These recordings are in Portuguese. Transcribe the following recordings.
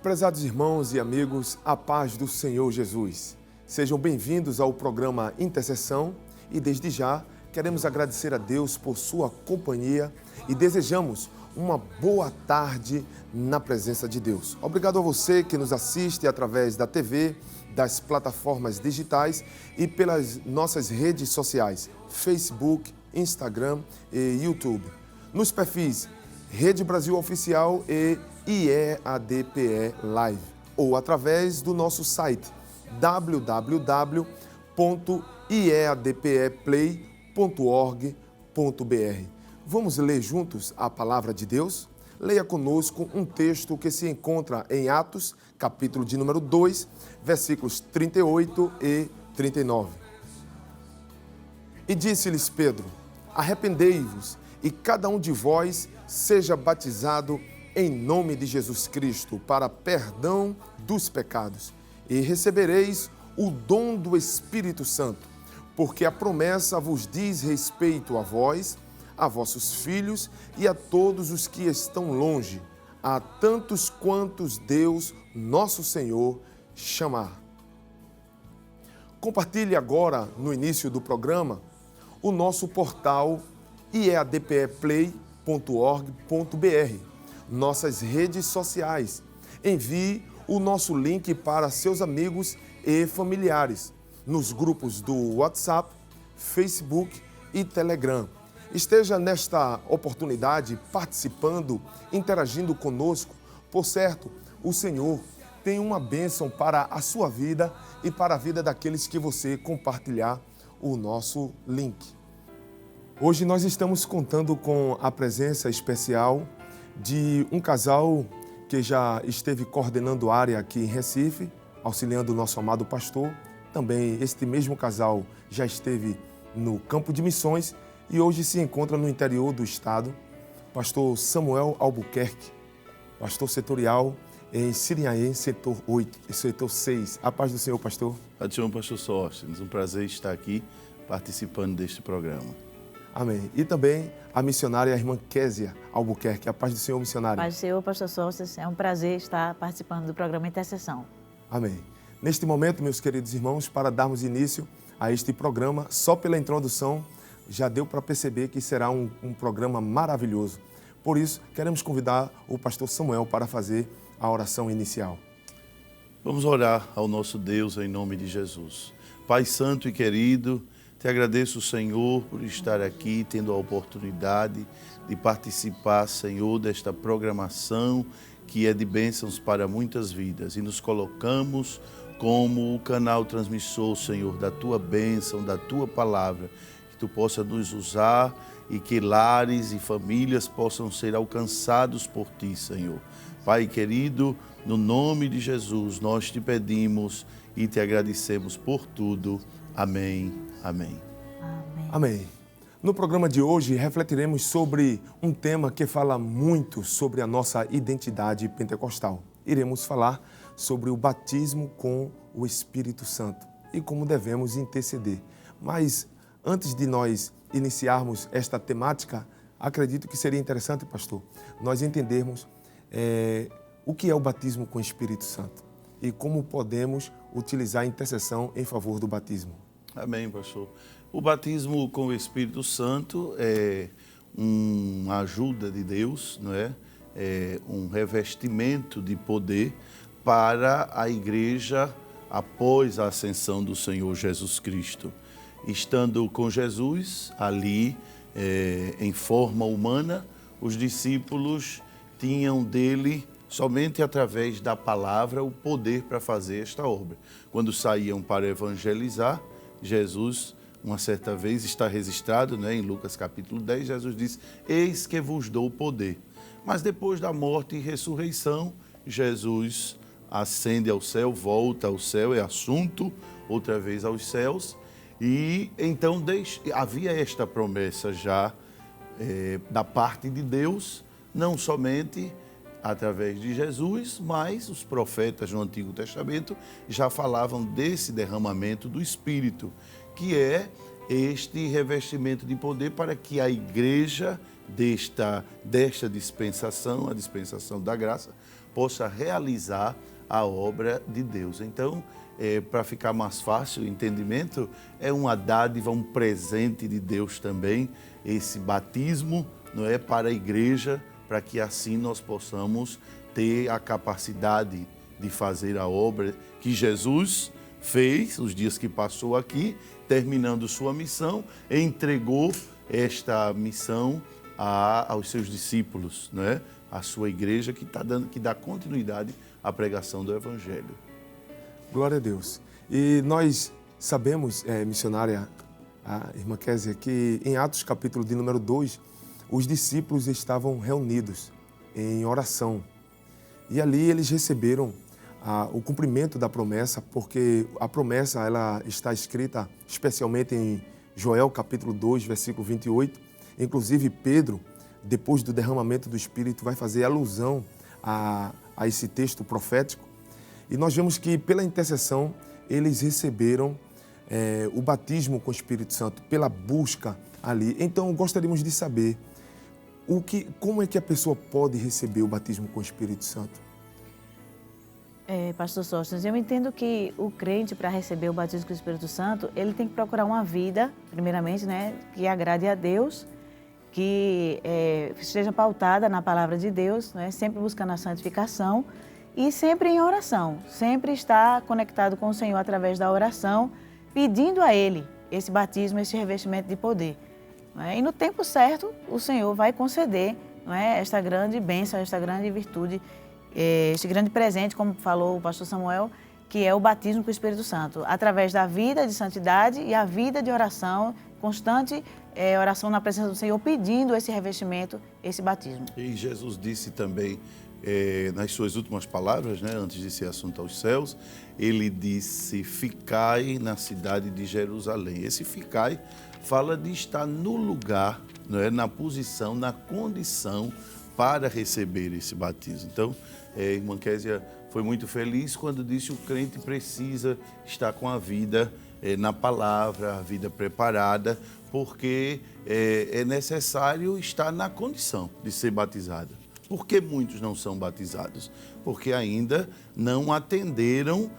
Prezados irmãos e amigos, a paz do Senhor Jesus. Sejam bem-vindos ao programa Intercessão e desde já queremos agradecer a Deus por sua companhia e desejamos uma boa tarde na presença de Deus. Obrigado a você que nos assiste através da TV, das plataformas digitais e pelas nossas redes sociais, Facebook, Instagram e YouTube. Nos perfis Rede Brasil Oficial e IEADPE Live, ou através do nosso site www.iedpeplay.org.br. Vamos ler juntos a palavra de Deus? Leia conosco um texto que se encontra em Atos, capítulo de número 2, versículos 38 e 39. E disse-lhes Pedro: arrependei-vos e cada um de vós seja batizado em nome de Jesus Cristo para perdão dos pecados e recebereis o dom do Espírito Santo, porque a promessa vos diz respeito a vós, a vossos filhos e a todos os que estão longe, a tantos quantos Deus, nosso Senhor, chamar. Compartilhe agora, no início do programa, o nosso portal iedpeplay.org.br, nossas redes sociais. Envie o nosso link para seus amigos e familiares, nos grupos do WhatsApp, Facebook e Telegram. Esteja nesta oportunidade participando, interagindo conosco. Por certo, o Senhor tem uma bênção para a sua vida e para a vida daqueles que você compartilhar o nosso link. Hoje nós estamos contando com a presença especial de um casal que já esteve coordenando área aqui em Recife, auxiliando o nosso amado pastor. Também este mesmo casal já esteve no campo de missões e hoje se encontra no interior do estado. Pastor Samuel Albuquerque, pastor setorial em Sirinhaém, setor 8 e setor 6. A paz do Senhor, pastor. Paz do Senhor, pastor Sóstenes. Um prazer estar aqui participando deste programa. Amém. E também a missionária, a irmã Késia Albuquerque. A paz do Senhor, missionária. Paz do Senhor, pastor Sóstenes. É um prazer estar participando do programa Intercessão. Amém. Neste momento, meus queridos irmãos, para darmos início a este programa, só pela introdução, já deu para perceber que será um programa maravilhoso. Por isso, queremos convidar o pastor Samuel para fazer a oração inicial. Vamos orar ao nosso Deus em nome de Jesus. Pai santo e querido, te agradeço, Senhor, por estar aqui, tendo a oportunidade de participar, Senhor, desta programação que é de bênçãos para muitas vidas. E nos colocamos como o canal transmissor, Senhor, da Tua bênção, da Tua palavra. Que Tu possa nos usar e que lares e famílias possam ser alcançados por Ti, Senhor. Pai querido, no nome de Jesus, nós te pedimos e te agradecemos por tudo. Amém. Amém. Amém. Amém. No programa de hoje, refletiremos sobre um tema que fala muito sobre a nossa identidade pentecostal. Iremos falar sobre o batismo com o Espírito Santo e como devemos interceder. Mas antes de nós iniciarmos esta temática, acredito que seria interessante, pastor, nós entendermos o que é o batismo com o Espírito Santo e como podemos utilizar a intercessão em favor do batismo. Amém, pastor. O batismo com o Espírito Santo é uma ajuda de Deus, não é? É um revestimento de poder para a igreja após a ascensão do Senhor Jesus Cristo. Estando com Jesus ali em forma humana, os discípulos tinham dele somente através da palavra o poder para fazer esta obra. Quando saíam para evangelizar, Jesus, uma certa vez, está registrado, né, em Lucas capítulo 10, Jesus diz: eis que vos dou o poder. Mas depois da morte e ressurreição, Jesus ascende ao céu, volta ao céu, é assunto outra vez aos céus. E então havia esta promessa já da parte de Deus, não somente através de Jesus, mas os profetas no Antigo Testamento já falavam desse derramamento do Espírito, que é este revestimento de poder para que a igreja desta dispensação, a dispensação da graça, possa realizar a obra de Deus. Então, para ficar mais fácil o entendimento, é uma dádiva, um presente de Deus também, esse batismo, não é, para a igreja, para que assim nós possamos ter a capacidade de fazer a obra que Jesus fez os dias que passou aqui, terminando sua missão, entregou esta missão aos seus discípulos, não é? A sua igreja que dá continuidade à pregação do Evangelho. Glória a Deus. E nós sabemos, missionária, a irmã Kézia, que em Atos capítulo de número 2, os discípulos estavam reunidos em oração. E ali eles receberam o cumprimento da promessa, porque a promessa ela está escrita especialmente em Joel capítulo 2, versículo 28. Inclusive Pedro, depois do derramamento do Espírito, vai fazer alusão a esse texto profético. E nós vemos que pela intercessão eles receberam o batismo com o Espírito Santo, pela busca ali. Então gostaríamos de saber como é que a pessoa pode receber o batismo com o Espírito Santo? Pastor Sóstenes, eu entendo que o crente, para receber o batismo com o Espírito Santo, ele tem que procurar uma vida, primeiramente, né, que agrade a Deus, que esteja pautada na palavra de Deus, né, sempre buscando a santificação e sempre em oração, sempre estar conectado com o Senhor através da oração, pedindo a Ele esse batismo, esse revestimento de poder. Não é? E no tempo certo, o Senhor vai conceder, não é, esta grande bênção, esta grande virtude, este grande presente, como falou o pastor Samuel, que é o batismo com o Espírito Santo, através da vida de santidade e a vida de oração, constante oração na presença do Senhor, pedindo esse revestimento, esse batismo. E Jesus disse também, nas suas últimas palavras, né, antes de ser assunto aos céus, ele disse, ficai na cidade de Jerusalém. Esse ficai fala de estar no lugar, não é, na posição, na condição para receber esse batismo. Então, a irmã Kézia foi muito feliz quando disse que o crente precisa estar com a vida na palavra, a vida preparada, porque é necessário estar na condição de ser batizado. Por que muitos não são batizados? Porque ainda não atenderam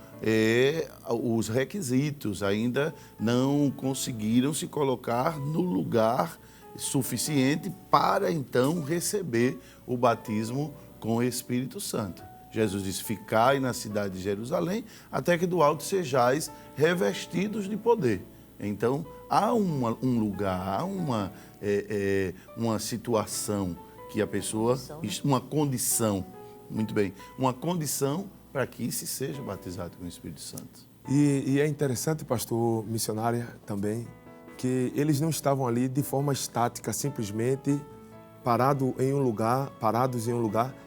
os requisitos, ainda não conseguiram se colocar no lugar suficiente para então receber o batismo com o Espírito Santo. Jesus disse, ficai na cidade de Jerusalém, até que do alto sejais revestidos de poder. Então, há um lugar, há uma situação que a pessoa, uma condição, muito bem, uma condição para que se seja batizado com o Espírito Santo. E é interessante, pastor, missionária também, que eles não estavam ali de forma estática, simplesmente parados em um lugar,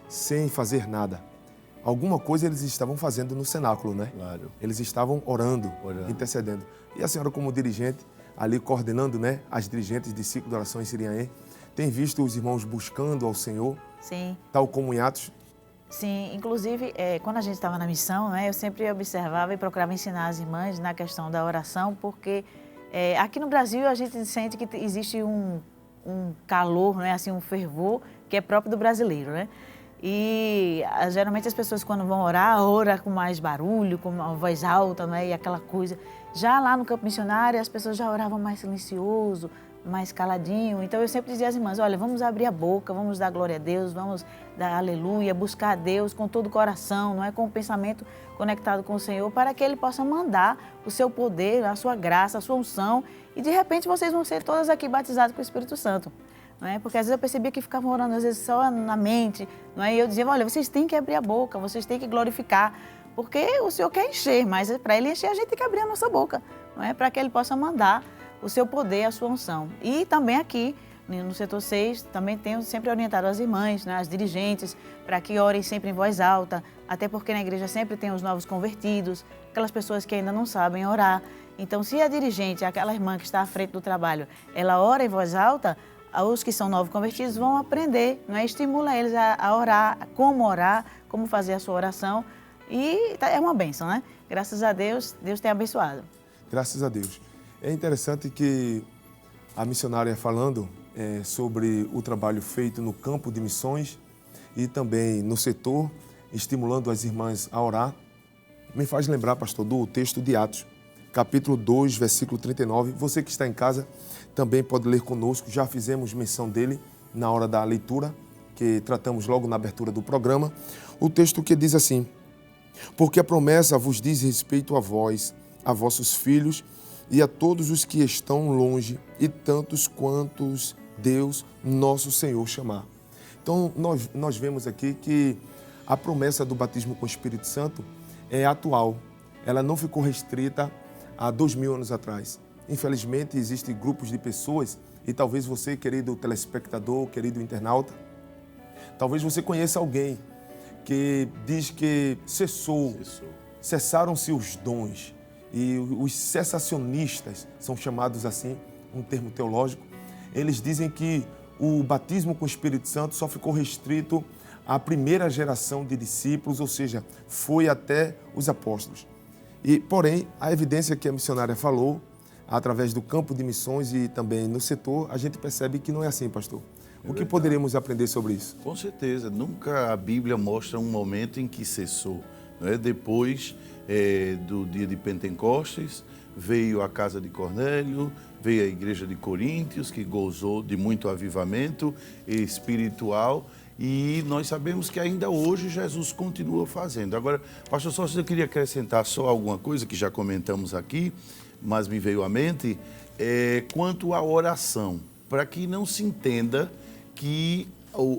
sem fazer nada. Alguma coisa eles estavam fazendo no cenáculo, né? Claro. Eles estavam orando, intercedendo. E a senhora, como dirigente, ali coordenando, né, as dirigentes de ciclo de oração em Siriaém, tem visto os irmãos buscando ao Senhor? Sim. Tal como em Atos? Sim, inclusive, quando a gente estava na missão, né, eu sempre observava e procurava ensinar as irmãs na questão da oração, porque aqui no Brasil a gente sente que existe um calor, né, assim, um fervor que é próprio do brasileiro, né? E geralmente as pessoas quando vão orar, oram com mais barulho, com uma voz alta, né, e aquela coisa. Já lá no campo missionário as pessoas já oravam mais silencioso, mais caladinho. Então eu sempre dizia às irmãs, olha, vamos abrir a boca, vamos dar glória a Deus, vamos dar aleluia, buscar a Deus com todo o coração, não é, com o pensamento conectado com o Senhor, para que Ele possa mandar o seu poder, a sua graça, a sua unção, e de repente vocês vão ser todas aqui batizadas com o Espírito Santo. Não é? Porque às vezes eu percebia que ficavam orando, às vezes só na mente, não é? E eu dizia, olha, vocês têm que abrir a boca, vocês têm que glorificar, porque o Senhor quer encher, mas para Ele encher a gente tem que abrir a nossa boca, não é? Para que Ele possa mandar o seu poder, a sua unção. E também aqui, no setor 6, também tenho sempre orientado as irmãs, né, as dirigentes, para que orem sempre em voz alta, até porque na igreja sempre tem os novos convertidos, aquelas pessoas que ainda não sabem orar. Então, se a dirigente, aquela irmã que está à frente do trabalho, ela ora em voz alta, os que são novos convertidos vão aprender, não é? Estimula eles a orar, como fazer a sua oração. E é uma bênção, né? Graças a Deus, Deus tem abençoado. Graças a Deus. É interessante que a missionária falando sobre o trabalho feito no campo de missões e também no setor, estimulando as irmãs a orar, me faz lembrar, pastor, do texto de Atos, capítulo 2, versículo 39. Você que está em casa também pode ler conosco, já fizemos menção dele na hora da leitura, que tratamos logo na abertura do programa. O texto que diz assim: porque a promessa vos diz respeito a vós, a vossos filhos e a todos os que estão longe, e tantos quantos Deus, nosso Senhor, chamar. Então, nós vemos aqui que a promessa do batismo com o Espírito Santo é atual. Ela não ficou restrita a 2000 anos atrás. Infelizmente, existem grupos de pessoas, e talvez você, querido telespectador, querido internauta, talvez você conheça alguém que diz que cessaram-se os dons. E os cessacionistas, são chamados assim, um termo teológico, eles dizem que o batismo com o Espírito Santo só ficou restrito à primeira geração de discípulos, ou seja, foi até os apóstolos. E, porém, a evidência que a missionária falou, através do campo de missões e também no setor, a gente percebe que não é assim, pastor. O que poderíamos aprender sobre isso? Com certeza. Nunca a Bíblia mostra um momento em que cessou. Não é? Depois do dia de Pentecostes, veio a casa de Cornélio, veio a igreja de Coríntios, que gozou de muito avivamento espiritual. E nós sabemos que ainda hoje Jesus continua fazendo. Agora, pastor Sócio, eu queria acrescentar só alguma coisa que já comentamos aqui, mas me veio à mente, quanto à oração, para que não se entenda que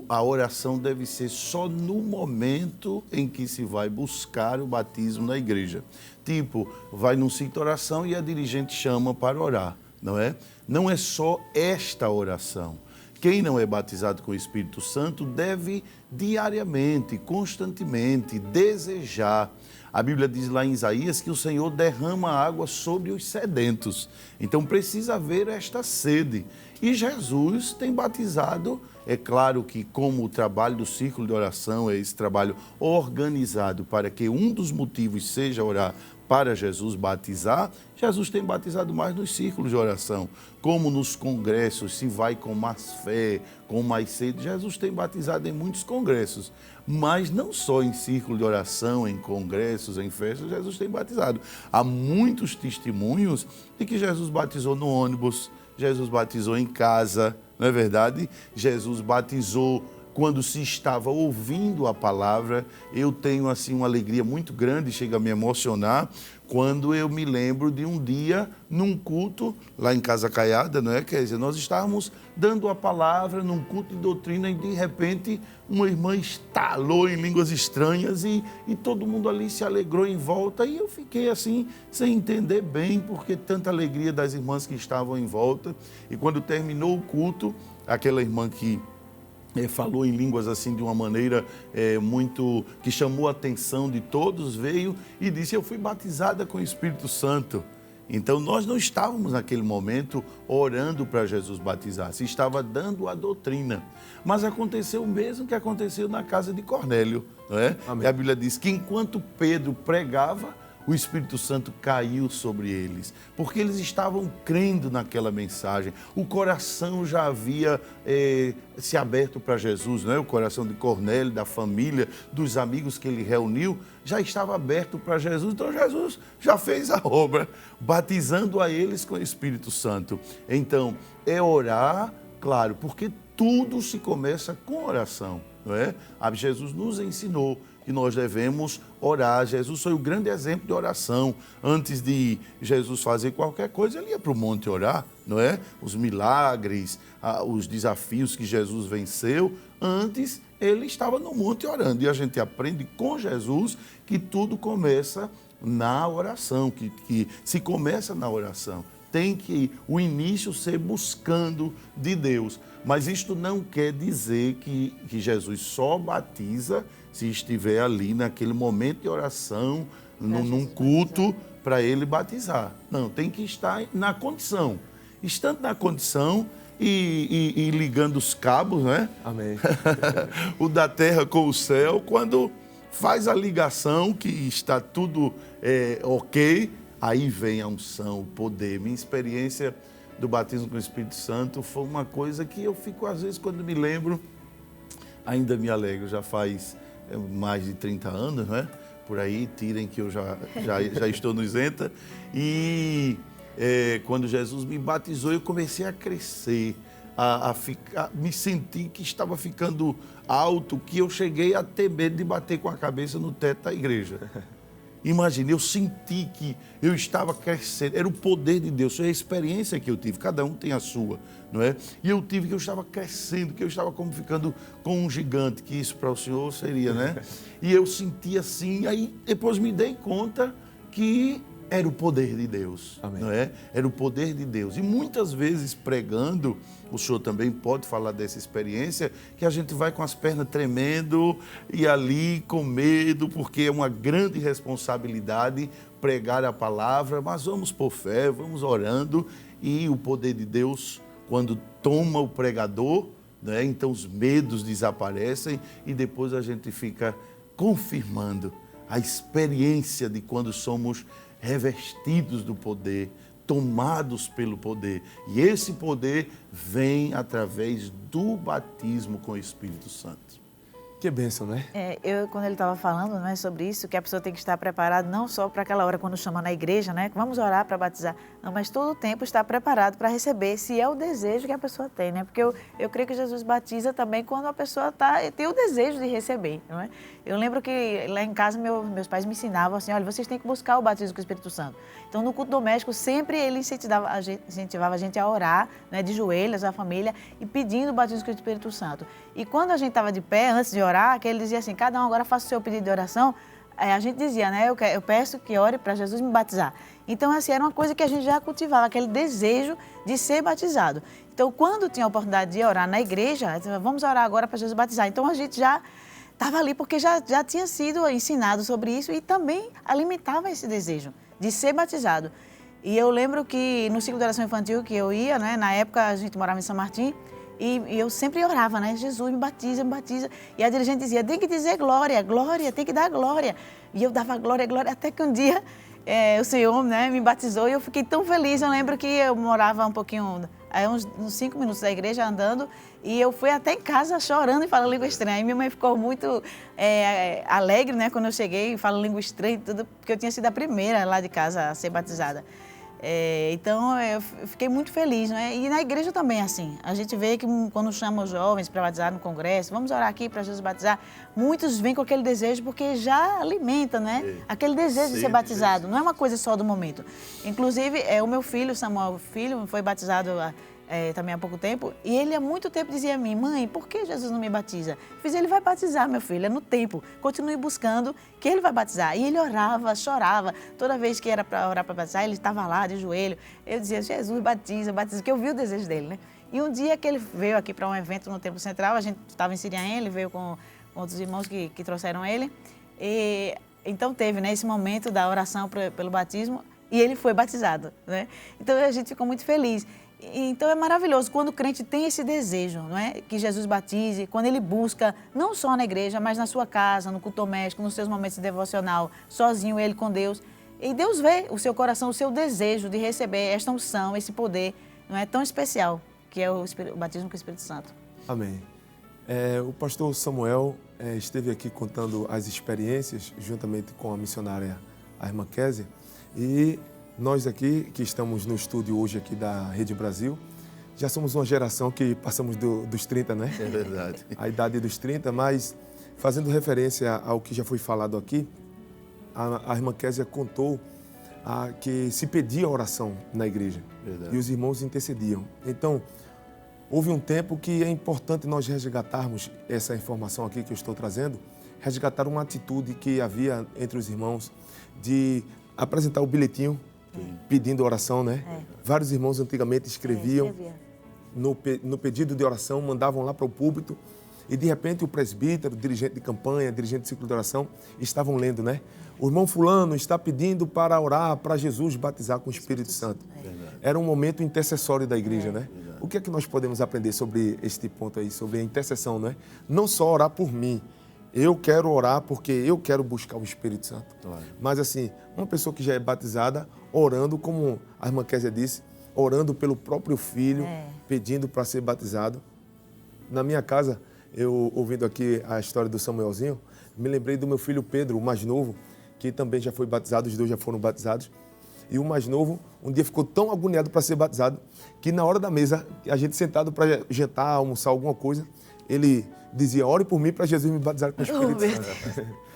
a oração deve ser só no momento em que se vai buscar o batismo na igreja. Tipo, vai num sítio de oração e a dirigente chama para orar, não é? Não é só esta oração. Quem não é batizado com o Espírito Santo deve diariamente, constantemente, desejar. A Bíblia diz lá em Isaías que o Senhor derrama água sobre os sedentos. Então precisa haver esta sede. E Jesus tem batizado, é claro que como o trabalho do círculo de oração é esse trabalho organizado para que um dos motivos seja orar para Jesus batizar, Jesus tem batizado mais nos círculos de oração. Como nos congressos se vai com mais fé, com mais sede, Jesus tem batizado em muitos congressos. Mas não só em círculo de oração, em congressos, em festas, Jesus tem batizado. Há muitos testemunhos de que Jesus batizou no ônibus, Jesus batizou em casa, não é verdade? Jesus batizou quando se estava ouvindo a palavra. Eu tenho assim uma alegria muito grande, chega a me emocionar, quando eu me lembro de um dia, num culto, lá em Casa Caiada, não é? Quer dizer, nós estávamos dando a palavra num culto de doutrina e de repente uma irmã estalou em línguas estranhas e todo mundo ali se alegrou em volta e eu fiquei assim, sem entender bem porque tanta alegria das irmãs que estavam em volta. E quando terminou o culto, aquela irmã que falou em línguas assim de uma maneira muito que chamou a atenção de todos, veio e disse: eu fui batizada com o Espírito Santo. Então nós não estávamos naquele momento orando para Jesus batizar, se estava dando a doutrina. Mas aconteceu o mesmo que aconteceu na casa de Cornélio, não é? E a Bíblia diz que enquanto Pedro pregava, o Espírito Santo caiu sobre eles, porque eles estavam crendo naquela mensagem. O coração já havia se aberto para Jesus, não é? O coração de Cornélio, da família, dos amigos que ele reuniu, já estava aberto para Jesus. Então Jesus já fez a obra, batizando a eles com o Espírito Santo. Então, é orar, claro, porque tudo se começa com oração, não é? Jesus nos ensinou que nós devemos orar. Jesus foi o grande exemplo de oração. Antes de Jesus fazer qualquer coisa, ele ia para o monte orar, não é? Os milagres, os desafios que Jesus venceu, antes ele estava no monte orando. E a gente aprende com Jesus que tudo começa na oração, que se começa na oração. Tem que o início ser buscando de Deus. Mas isto não quer dizer que Jesus só batiza se estiver ali naquele momento de oração, num culto, para ele batizar. Não, tem que estar na condição. Estando na condição e ligando os cabos, né? Amém. O da terra com o céu, quando faz a ligação que está tudo ok, aí vem a unção, o poder. Minha experiência do batismo com o Espírito Santo foi uma coisa que eu fico, às vezes, quando me lembro, ainda me alegro. Já faz mais de 30 anos, não é? Por aí, tirem que eu já estou no isenta. E quando Jesus me batizou, eu comecei a crescer, me senti que estava ficando alto, que eu cheguei a ter medo de bater com a cabeça no teto da igreja. Imagine, eu senti que eu estava crescendo, era o poder de Deus, foi a experiência que eu tive, cada um tem a sua, não é? E eu tive que eu estava crescendo, que eu estava como ficando com um gigante, que isso para o senhor seria, né? E eu senti assim, aí depois me dei conta que era o poder de Deus, Amém. Não é? Era o poder de Deus. E muitas vezes pregando, o senhor também pode falar dessa experiência, que a gente vai com as pernas tremendo e ali com medo, porque é uma grande responsabilidade pregar a palavra, mas vamos por fé, vamos orando, e o poder de Deus, quando toma o pregador, né, então os medos desaparecem e depois a gente fica confirmando a experiência de quando somos revestidos do poder, tomados pelo poder. E esse poder vem através do batismo com o Espírito Santo. Que bênção, né? Quando ele estava falando, né, sobre isso, que a pessoa tem que estar preparada não só para aquela hora quando chama na igreja, né, vamos orar para batizar, não, mas todo o tempo estar preparado para receber, se é o desejo que a pessoa tem, né? Porque eu creio que Jesus batiza também quando a pessoa tem o desejo de receber, não é? Eu lembro que lá em casa meus pais me ensinavam assim, olha, vocês têm que buscar o batismo com o Espírito Santo. Então, no culto doméstico, sempre ele incentivava a gente a orar, né, de joelhos, a família, e pedindo o batismo com o Espírito Santo. E quando a gente estava de pé, antes de orar, que ele dizia assim, cada um agora faça o seu pedido de oração, a gente dizia, né, eu peço que ore para Jesus me batizar. Então, assim, era uma coisa que a gente já cultivava, aquele desejo de ser batizado. Então, quando tinha a oportunidade de orar na igreja, vamos orar agora para Jesus batizar. Então, a gente já estava ali porque já tinha sido ensinado sobre isso e também alimentava esse desejo de ser batizado. E eu lembro que no ciclo de oração infantil que eu ia, né, na época a gente morava em São Martim, e eu sempre orava, né, Jesus me batiza, me batiza. E a dirigente dizia, tem que dizer glória, glória, tem que dar glória. E eu dava glória, glória, até que um dia o Senhor, né, me batizou e eu fiquei tão feliz. Eu lembro que eu morava um pouquinho, uns 5 minutos da igreja andando, e eu fui até em casa chorando e falando língua estranha. E minha mãe ficou muito alegre, né, quando eu cheguei e falando língua estranha e tudo, porque eu tinha sido a primeira lá de casa a ser batizada. Então, eu fiquei muito feliz, né? E na igreja também, assim, a gente vê que quando chama os jovens para batizar no congresso, vamos orar aqui para Jesus batizar, muitos vêm com aquele desejo porque já alimenta, né? Aquele desejo de ser batizado, não é uma coisa só do momento. Inclusive, o meu filho, Samuel, foi batizado também há pouco tempo, e ele há muito tempo dizia a mim, mãe, por que Jesus não me batiza? Eu fiz, ele vai batizar, meu filho, é no tempo, continue buscando que ele vai batizar. E ele orava, chorava, toda vez que era para orar para batizar, ele estava lá de joelho, eu dizia, Jesus, batiza, batiza, que eu vi o desejo dele, né? E um dia que ele veio aqui para um evento no Templo Central, a gente estava em Siriaém, ele veio com outros irmãos que trouxeram ele, e então teve, né, esse momento da oração pelo batismo, e ele foi batizado, né? Então a gente ficou muito feliz. Então é maravilhoso quando o crente tem esse desejo, não é? Que Jesus batize, quando ele busca, não só na igreja, mas na sua casa, no culto doméstico, nos seus momentos de devocional, sozinho, ele com Deus. E Deus vê o seu coração, o seu desejo de receber esta unção, esse poder, não é tão especial, que é o batismo com o Espírito Santo. Amém. O pastor Samuel esteve aqui contando as experiências, juntamente com a missionária, a irmã Késia, e nós aqui, que estamos no estúdio hoje aqui da Rede Brasil, já somos uma geração que passamos dos 30, né? É verdade. A idade dos 30, mas fazendo referência ao que já foi falado aqui, a irmã Késia contou que se pedia oração na igreja. Verdade. E os irmãos intercediam. Então, houve um tempo que é importante nós resgatarmos essa informação aqui que eu estou trazendo, resgatar uma atitude que havia entre os irmãos de apresentar o bilhetinho pedindo oração, né? Vários irmãos antigamente escreviam no pedido de oração, mandavam lá para o púlpito e de repente o presbítero, o dirigente de campanha, dirigente de ciclo de oração, estavam lendo, né? O irmão fulano está pedindo para orar para Jesus batizar com o Espírito Santo. Era um momento intercessório da igreja, né? O que é que nós podemos aprender sobre este ponto aí, sobre a intercessão, né? Não só orar por mim, eu quero orar porque eu quero buscar o Espírito Santo. Claro. Mas assim, uma pessoa que já é batizada, orando, como a irmã Késia disse, orando pelo próprio filho, pedindo para ser batizado. Na minha casa, Eu, ouvindo aqui a história do Samuelzinho, me lembrei do meu filho Pedro, o mais novo, que também já foi batizado, os dois já foram batizados. E o mais novo, um dia ficou tão agoniado para ser batizado, que na hora da mesa, a gente sentado para jantar, almoçar alguma coisa, ele dizia, ore por mim para Jesus me batizar com o Espírito Santo.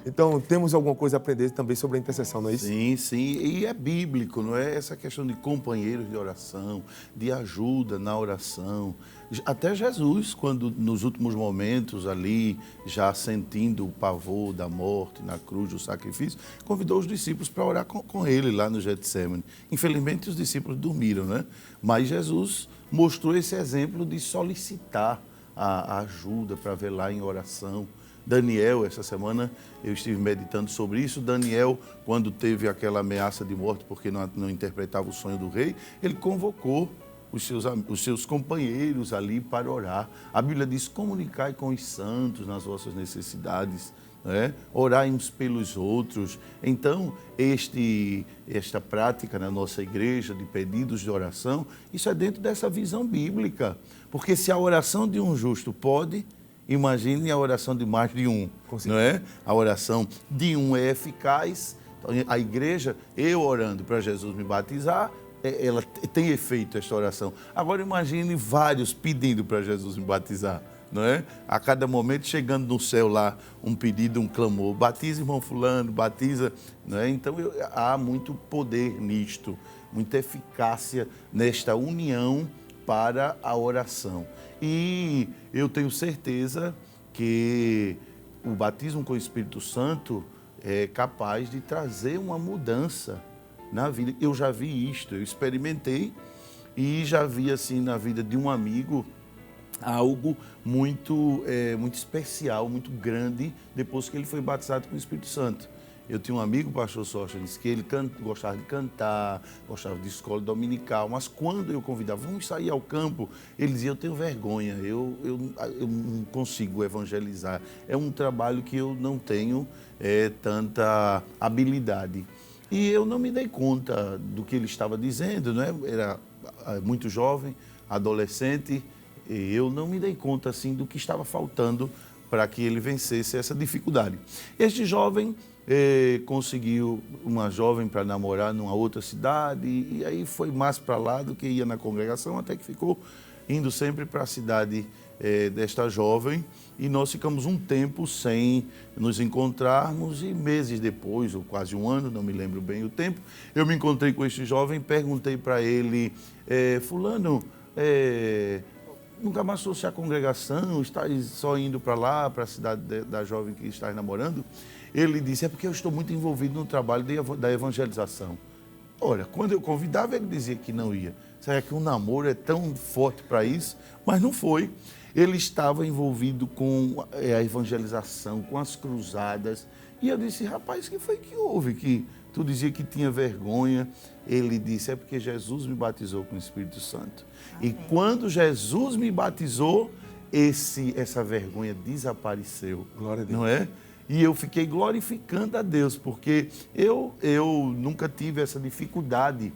Então, temos alguma coisa a aprender também sobre a intercessão, não é isso? Sim, sim, e é bíblico, não é? Essa questão de companheiros de oração, de ajuda na oração. Até Jesus, quando nos últimos momentos ali, já sentindo o pavor da morte na cruz, do sacrifício, convidou os discípulos para orar com ele lá no Getsemane. Infelizmente, os discípulos dormiram, né? Mas Jesus mostrou esse exemplo de solicitar a ajuda para velar em oração. Daniel, essa semana eu estive meditando sobre isso. Daniel, quando teve aquela ameaça de morte porque não interpretava o sonho do rei, ele convocou os seus companheiros ali para orar. A Bíblia diz, comunicai com os santos nas vossas necessidades, né? Orai uns pelos outros. Então, esta prática na nossa igreja de pedidos de oração, isso é dentro dessa visão bíblica. Porque se a oração de um justo pode, imagine a oração de mais de um, não é? A oração de um é eficaz. A igreja, eu orando para Jesus me batizar, ela tem efeito esta oração. Agora imagine vários pedindo para Jesus me batizar, não é? A cada momento chegando no céu lá um pedido, um clamor, batiza irmão fulano, batiza, não é? Então há muito poder nisto, muita eficácia nesta união para a oração. E eu tenho certeza que o batismo com o Espírito Santo é capaz de trazer uma mudança na vida. Eu já vi isto, eu experimentei e já vi assim na vida de um amigo algo muito especial, muito grande, depois que ele foi batizado com o Espírito Santo. Eu tinha um amigo, o pastor Sócrates, que ele gostava de cantar, gostava de escola dominical, mas quando eu convidava, vamos sair ao campo, ele dizia, eu tenho vergonha, eu não consigo evangelizar. É um trabalho que eu não tenho tanta habilidade. E eu não me dei conta do que ele estava dizendo, né? Era muito jovem, adolescente, e eu não me dei conta assim, do que estava faltando para que ele vencesse essa dificuldade. Este jovem conseguiu uma jovem para namorar numa outra cidade e aí foi mais para lá do que ia na congregação, até que ficou indo sempre para a cidade desta jovem e nós ficamos um tempo sem nos encontrarmos e meses depois, ou quase um ano, não me lembro bem o tempo, eu me encontrei com este jovem, perguntei para ele, fulano, nunca mais trouxe a congregação, estás só indo para lá, para a cidade da jovem que estás namorando? Ele disse, é porque eu estou muito envolvido no trabalho da evangelização. Ora, quando eu convidava, ele dizia que não ia. Será que o namoro é tão forte para isso? Mas não foi. Ele estava envolvido com a evangelização, com as cruzadas. E eu disse, rapaz, o que foi que houve? Que tu dizia que tinha vergonha. Ele disse, é porque Jesus me batizou com o Espírito Santo. Amém. E quando Jesus me batizou, essa vergonha desapareceu. Glória a Deus. Não é? E eu fiquei glorificando a Deus, porque eu nunca tive essa dificuldade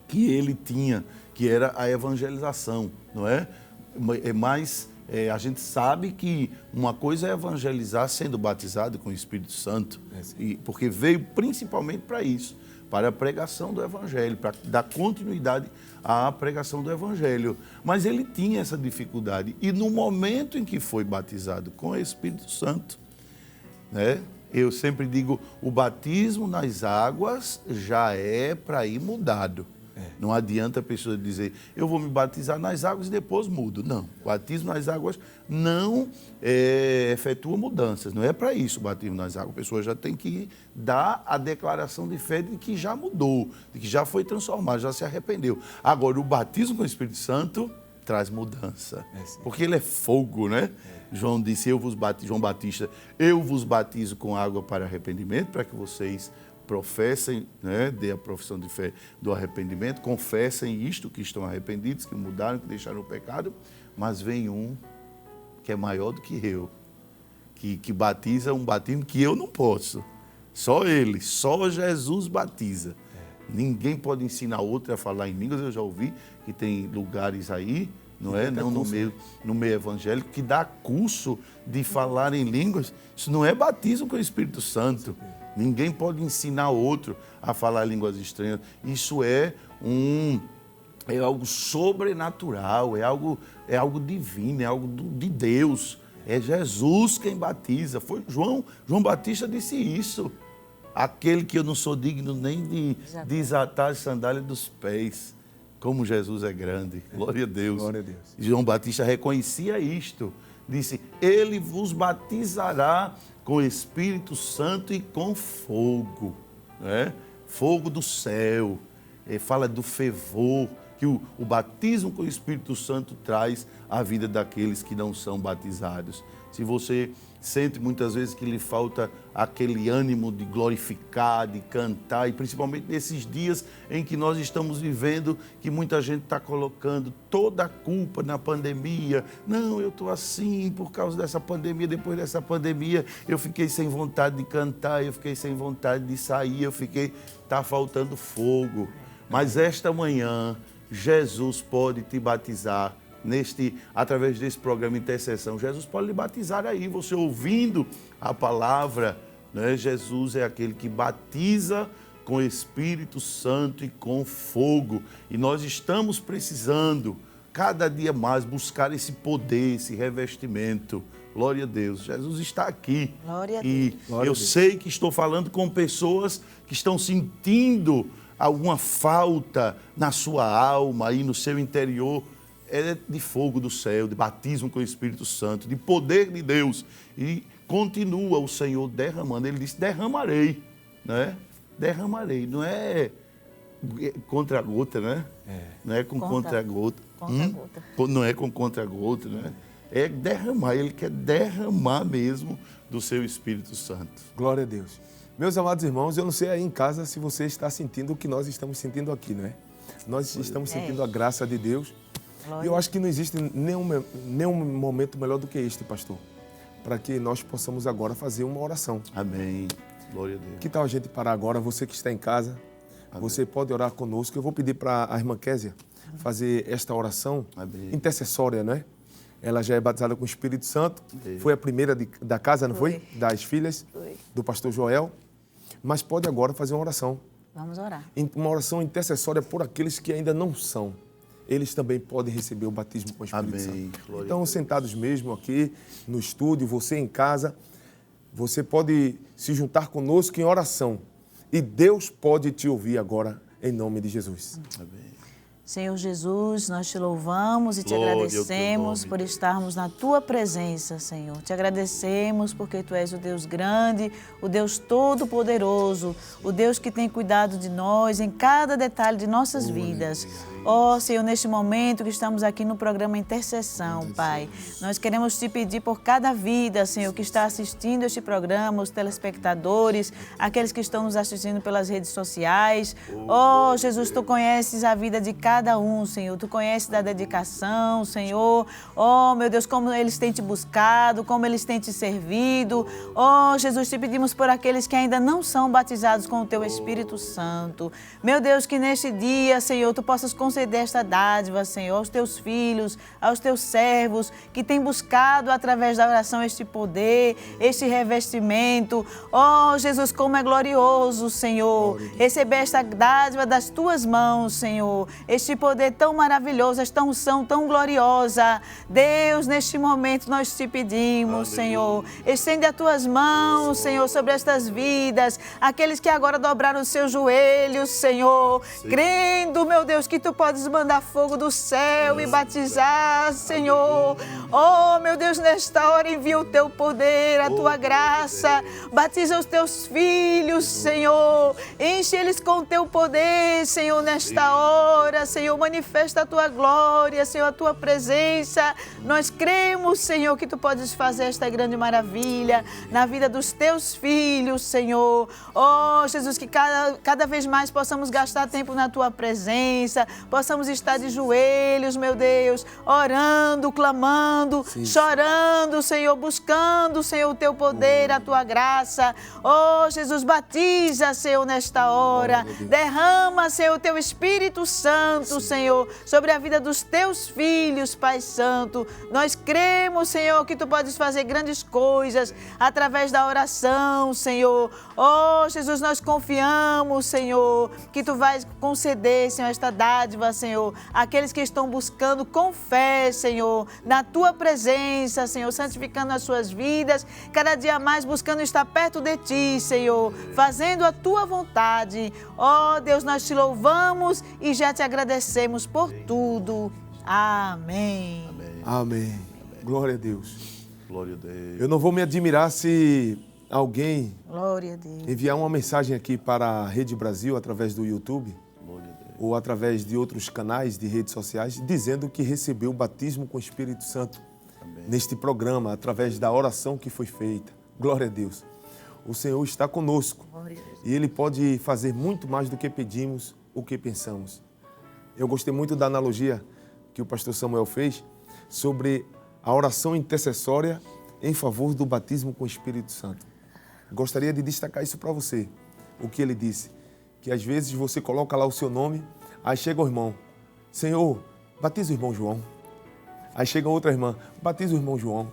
que ele tinha, que era a evangelização, não é? Mas a gente sabe que uma coisa é evangelizar sendo batizado com o Espírito Santo, porque veio principalmente para isso, para a pregação do Evangelho, para dar continuidade à pregação do Evangelho. Mas ele tinha essa dificuldade. E no momento em que foi batizado com o Espírito Santo, né, eu sempre digo, o batismo nas águas já é para ir mudado. Não adianta a pessoa dizer, eu vou me batizar nas águas e depois mudo. Não, o batismo nas águas não efetua mudanças. Não é para isso o batismo nas águas. A pessoa já tem que dar a declaração de fé de que já mudou, de que já foi transformado, já se arrependeu. Agora, o batismo com o Espírito Santo traz mudança, porque ele é fogo, né? João disse, João Batista, eu vos batizo com água para arrependimento, para que vocês professem, né, dê a profissão de fé do arrependimento, confessem isto, que estão arrependidos, que mudaram, que deixaram o pecado, mas vem um que é maior do que eu, que batiza um batismo que eu não posso. Só ele, só Jesus batiza. Ninguém pode ensinar outro a falar em línguas. Eu já ouvi que tem lugares aí, não é? Não no meio evangélico, que dá curso de falar em línguas. Isso não é batismo com o Espírito Santo. Ninguém pode ensinar outro a falar línguas estranhas. Isso é algo sobrenatural, é algo divino, é algo de Deus. É Jesus quem batiza. Foi João Batista disse isso. Aquele que eu não sou digno nem de desatar as sandálias dos pés. Como Jesus é grande. Glória a Deus. Glória a Deus. João Batista reconhecia isto. Disse, ele vos batizará com Espírito Santo e com fogo. Né? Fogo do céu. Ele fala do fervor que o batismo com o Espírito Santo traz à vida daqueles que não são batizados. Se você sente muitas vezes que lhe falta aquele ânimo de glorificar, de cantar, e principalmente nesses dias em que nós estamos vivendo, que muita gente está colocando toda a culpa na pandemia. Não, eu estou assim por causa dessa pandemia, depois dessa pandemia eu fiquei sem vontade de cantar, eu fiquei sem vontade de sair, está faltando fogo. Mas esta manhã, Jesus pode te batizar através desse programa Intercessão. Jesus pode lhe batizar aí, você ouvindo a palavra, né? Jesus é aquele que batiza com Espírito Santo e com fogo. E nós estamos precisando, cada dia mais, buscar esse poder, esse revestimento. Glória a Deus. Jesus está aqui. Glória a Deus. E eu sei que estou falando com pessoas que estão sentindo alguma falta na sua alma e no seu interior. É de fogo do céu, de batismo com o Espírito Santo, de poder de Deus. E continua o Senhor derramando. Ele disse, derramarei, né? Derramarei. Não é contra-gota, né? Não é com contra-gota. Não é com contra-gota, né? É derramar. Ele quer derramar mesmo do seu Espírito Santo. Glória a Deus. Meus amados irmãos, eu não sei aí em casa se você está sentindo o que nós estamos sentindo aqui, não é? Nós estamos sentindo a graça de Deus. E eu acho que não existe nenhum momento melhor do que este, pastor, para que nós possamos agora fazer uma oração. Amém. Glória a Deus. Que tal a gente parar agora? Você que está em casa, você pode orar conosco. Eu vou pedir para a irmã Késia fazer esta oração intercessória, né? Ela já é batizada com o Espírito Santo. Foi a primeira da casa, não foi? Das filhas do pastor Joel. Mas pode agora fazer uma oração. Vamos orar. Uma oração intercessória por aqueles que ainda não são. Eles também podem receber o batismo com o Espírito Santo. Glória então, sentados mesmo aqui no estúdio, você em casa, você pode se juntar conosco em oração. E Deus pode te ouvir agora, em nome de Jesus. Amém. Senhor Jesus, nós te louvamos e te agradecemos por estarmos na Tua presença, Senhor. Te agradecemos porque Tu és o Deus grande, o Deus todo-poderoso, o Deus que tem cuidado de nós em cada detalhe de nossas vidas. Ó, Senhor, neste momento que estamos aqui no programa Intercessão, Pai, nós queremos Te pedir por cada vida, Senhor, que está assistindo este programa, os telespectadores, aqueles que estão nos assistindo pelas redes sociais. Ó, Jesus, Tu conheces a vida de cada um, Senhor. Tu conheces da dedicação, Senhor. Oh, meu Deus, como eles têm Te buscado, como eles têm Te servido. Oh, Jesus, Te pedimos por aqueles que ainda não são batizados com o Teu Espírito Santo. Meu Deus, que neste dia, Senhor, Tu possas conceder esta dádiva, Senhor, aos Teus filhos, aos Teus servos, que têm buscado através da oração este poder, este revestimento. Oh, Jesus, como é glorioso, Senhor, receber esta dádiva das Tuas mãos, Senhor, este poder tão maravilhoso, esta unção tão gloriosa. Deus, neste momento nós Te pedimos, Senhor, estende as Tuas mãos, Senhor, sobre estas vidas, aqueles que agora dobraram os seus joelhos, Senhor, crendo, meu Deus, que Tu podes mandar fogo do céu e batizar, Senhor. Oh, meu Deus, nesta hora envia o Teu poder, a Tua graça, batiza os Teus filhos, Senhor, enche eles com o Teu poder, Senhor, nesta hora, Senhor, manifesta a Tua glória, Senhor, a Tua presença. Nós cremos, Senhor, que Tu podes fazer esta grande maravilha na vida dos Teus filhos, Senhor. Oh, Jesus, que cada vez mais possamos gastar tempo na Tua presença, possamos estar de joelhos, meu Deus, orando, clamando, Sim. chorando, Senhor, buscando, Senhor, o teu poder, a tua graça. Oh, Jesus, batiza, Senhor, nesta hora. Derrama, Senhor, o teu Espírito Santo, Senhor, sobre a vida dos teus filhos, Pai Santo. Nós cremos, Senhor, que tu podes fazer grandes coisas através da oração, Senhor. Oh, Jesus, nós confiamos, Senhor, que tu vais conceder, Senhor, esta dádiva, Senhor, àqueles que estão buscando com fé, Senhor, na tua presença, Senhor, santificando as suas vidas, cada dia mais buscando estar perto de ti, Senhor, fazendo a tua vontade. Oh, Deus, nós te louvamos e já te agradecemos por tudo. Amém. Amém. Glória a Deus. Glória a Deus. Eu não vou me admirar se alguém Glória a Deus. enviar uma mensagem aqui para a Rede Brasil através do YouTube Glória a Deus. ou através de outros canais de redes sociais, dizendo que recebeu o batismo com o Espírito Santo neste programa, através da oração que foi feita. Glória a Deus. O Senhor está conosco e Ele pode fazer muito mais do que pedimos, o que pensamos. Eu gostei muito da analogia que o pastor Samuel fez sobre a oração intercessória em favor do batismo com o Espírito Santo. Gostaria de destacar isso para você, o que ele disse, que às vezes você coloca lá o seu nome, aí chega o irmão, Senhor, batiza o irmão João. Aí chega outra irmã, batiza o irmão João.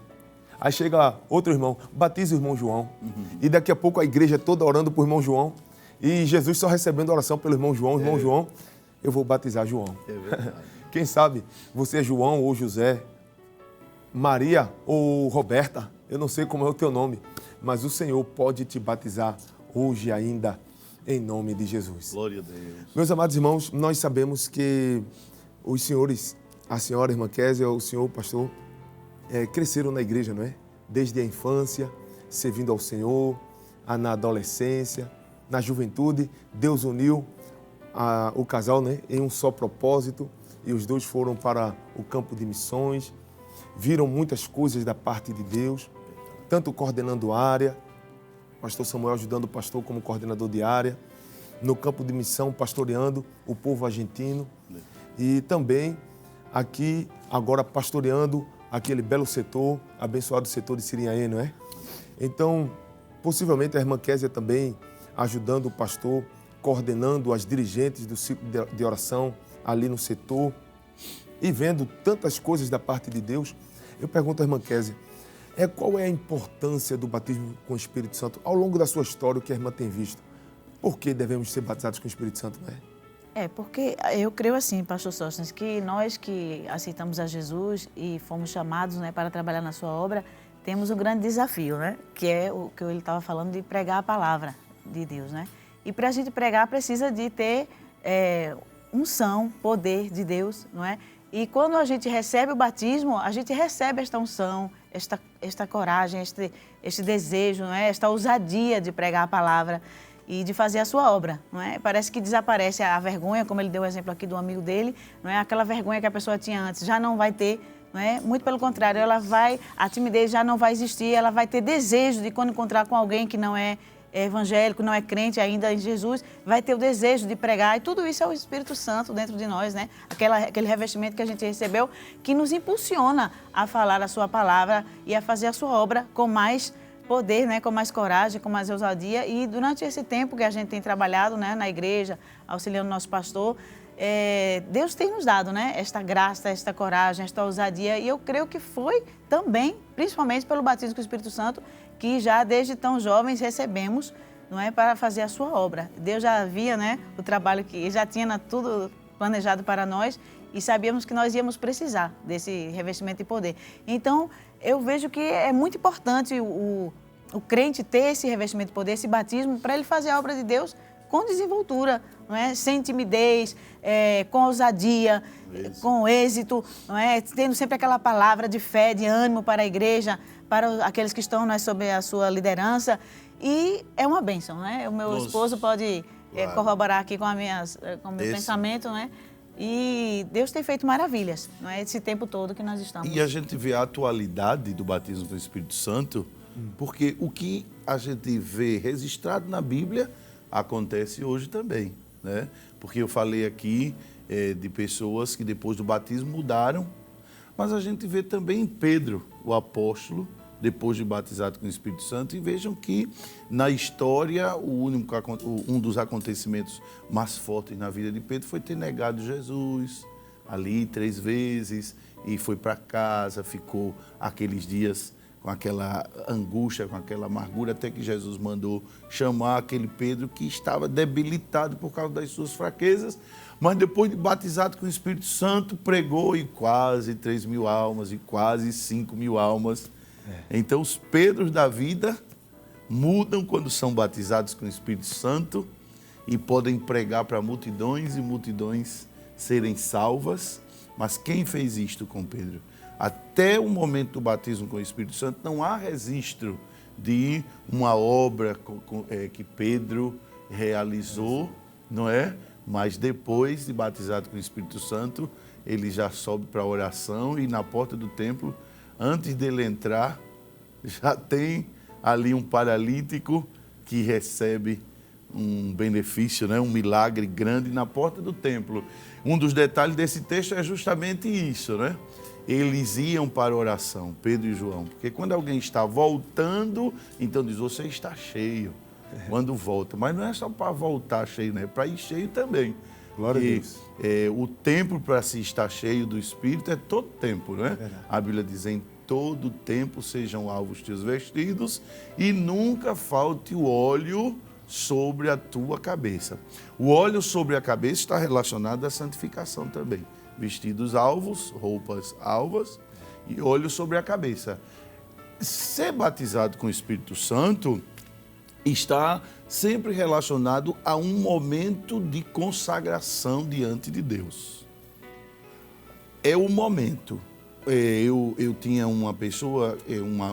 Aí chega outro irmão, batiza o irmão João. E daqui a pouco a igreja toda orando por irmão João e Jesus só recebendo oração pelo irmão João. Irmão João, eu vou batizar João. É verdade. Quem sabe você é João ou José, Maria ou Roberta, eu não sei como é o teu nome, mas o Senhor pode te batizar hoje ainda, em nome de Jesus. Glória a Deus. Meus amados irmãos, nós sabemos que os senhores, a senhora irmã Késia, o senhor pastor, cresceram na igreja, não é? Desde a infância, servindo ao Senhor, na adolescência, na juventude, Deus uniu o casal, né, em um só propósito, e os dois foram para o campo de missões, viram muitas coisas da parte de Deus, tanto coordenando área, pastor Samuel ajudando o pastor como coordenador de área, no campo de missão, pastoreando o povo argentino, e também aqui, agora pastoreando aquele belo setor, abençoado setor de Sirinhaém, não é? Então, possivelmente a irmã Késia também ajudando o pastor, coordenando as dirigentes do ciclo de oração ali no setor e vendo tantas coisas da parte de Deus. Eu pergunto à irmã Késia, qual é a importância do batismo com o Espírito Santo ao longo da sua história, o que a irmã tem visto? Por que devemos ser batizados com o Espírito Santo, não é? Porque eu creio assim, pastor Sóstenes, que nós que aceitamos a Jesus e fomos chamados, né, para trabalhar na sua obra, temos um grande desafio, né, que é o que ele estava falando de pregar a palavra de Deus, né? E para a gente pregar precisa de ter unção, poder de Deus, não é? E quando a gente recebe o batismo, a gente recebe esta unção, esta coragem, este desejo, não é? Esta ousadia de pregar a palavra e de fazer a sua obra, não é? Parece que desaparece a vergonha, como ele deu o exemplo aqui do amigo dele, não é? Aquela vergonha que a pessoa tinha antes, já não vai ter, não é? Muito pelo contrário, a timidez já não vai existir, ela vai ter desejo de quando encontrar com alguém que não é evangélico, não é crente ainda em Jesus, vai ter o desejo de pregar, e tudo isso é o Espírito Santo dentro de nós, né? Aquele revestimento que a gente recebeu, que nos impulsiona a falar a sua palavra e a fazer a sua obra com mais poder, né? Com mais coragem, com mais ousadia. E durante esse tempo que a gente tem trabalhado, né, na igreja, auxiliando o nosso pastor, Deus tem nos dado, né, esta graça, esta coragem, esta ousadia, e eu creio que foi também, principalmente pelo batismo com o Espírito Santo, que já desde tão jovens recebemos, não é, para fazer a sua obra. Deus já havia, né, o trabalho que já tinha tudo planejado para nós e sabíamos que nós íamos precisar desse revestimento de poder. Então, eu vejo que é muito importante o crente ter esse revestimento de poder, esse batismo, para ele fazer a obra de Deus com desenvoltura, não é? Sem timidez, com ousadia, com êxito, não é? Tendo sempre aquela palavra de fé, de ânimo para a igreja, para aqueles que estão, né, sob a sua liderança. E é uma bênção, né? O meu esposo pode corroborar aqui com o meu pensamento, né? E Deus tem feito maravilhas, não é? Esse tempo todo que nós estamos. E a gente vê a atualidade do batismo com o Espírito Santo, porque o que a gente vê registrado na Bíblia acontece hoje também, né? Porque eu falei aqui de pessoas que depois do batismo mudaram. Mas a gente vê também Pedro, o apóstolo, depois de batizado com o Espírito Santo, e vejam que na história um dos acontecimentos mais fortes na vida de Pedro foi ter negado Jesus ali 3 vezes, e foi para casa, ficou aqueles dias com aquela angústia, com aquela amargura, até que Jesus mandou chamar aquele Pedro que estava debilitado por causa das suas fraquezas, mas depois de batizado com o Espírito Santo, pregou e quase 3.000 almas e quase 5.000 almas. Então os Pedros da vida mudam quando são batizados com o Espírito Santo e podem pregar para multidões e multidões serem salvas. Mas quem fez isto com Pedro? Até o momento do batismo com o Espírito Santo, não há registro de uma obra que Pedro realizou, não é? Mas depois de batizado com o Espírito Santo, ele já sobe para a oração e na porta do templo, antes dele entrar, já tem ali um paralítico que recebe um benefício, né? Um milagre grande na porta do templo. Um dos detalhes desse texto é justamente isso, né? Eles iam para a oração, Pedro e João, porque quando alguém está voltando, então diz, você está cheio, quando volta. Mas não é só para voltar cheio, né? É para ir cheio também. Glória a Deus. O tempo para se estar cheio do Espírito é todo tempo, né? A Bíblia diz, em todo tempo sejam alvos teus vestidos e nunca falte o óleo sobre a tua cabeça. O óleo sobre a cabeça está relacionado à santificação também. Vestidos alvos, roupas alvas e óleo sobre a cabeça. Ser batizado com o Espírito Santo está sempre relacionado a um momento de consagração diante de Deus. É o momento. Eu tinha uma pessoa,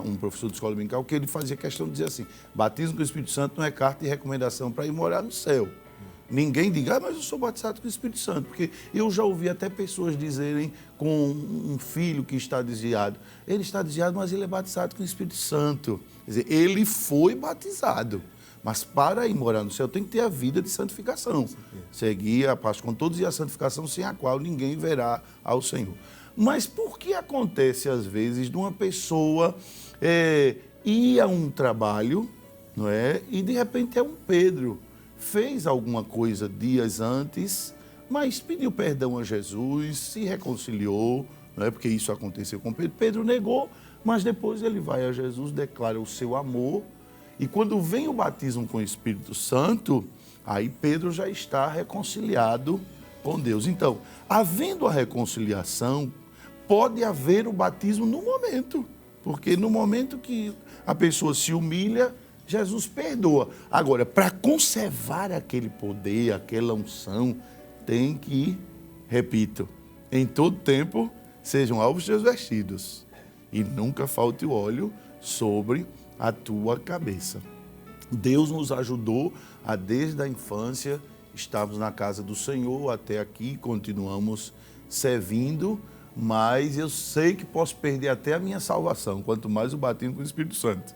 um professor de escola dominical, que ele fazia questão de dizer assim, batismo com o Espírito Santo não é carta de recomendação para ir morar no céu. Ninguém diga, mas eu sou batizado com o Espírito Santo, porque eu já ouvi até pessoas dizerem com um filho que está desviado, ele está desviado, mas ele é batizado com o Espírito Santo. Quer dizer, ele foi batizado, mas para ir morar no céu tem que ter a vida de santificação. Seguir a paz com todos e a santificação sem a qual ninguém verá ao Senhor. Mas por que acontece às vezes de uma pessoa ir a um trabalho, não é? E de repente é um Pedro, fez alguma coisa dias antes, mas pediu perdão a Jesus, se reconciliou, não é? Porque isso aconteceu com Pedro. Pedro negou, mas depois ele vai a Jesus, declara o seu amor, e quando vem o batismo com o Espírito Santo, aí Pedro já está reconciliado com Deus. Então, havendo a reconciliação, pode haver o batismo no momento, porque no momento que a pessoa se humilha, Jesus perdoa. Agora, para conservar aquele poder, aquela unção, tem que, repito, em todo tempo, sejam alvos teus vestidos e nunca falte o óleo sobre a tua cabeça. Deus nos ajudou a, desde a infância, estarmos na casa do Senhor, até aqui, continuamos servindo, mas eu sei que posso perder até a minha salvação, quanto mais o batismo com o Espírito Santo.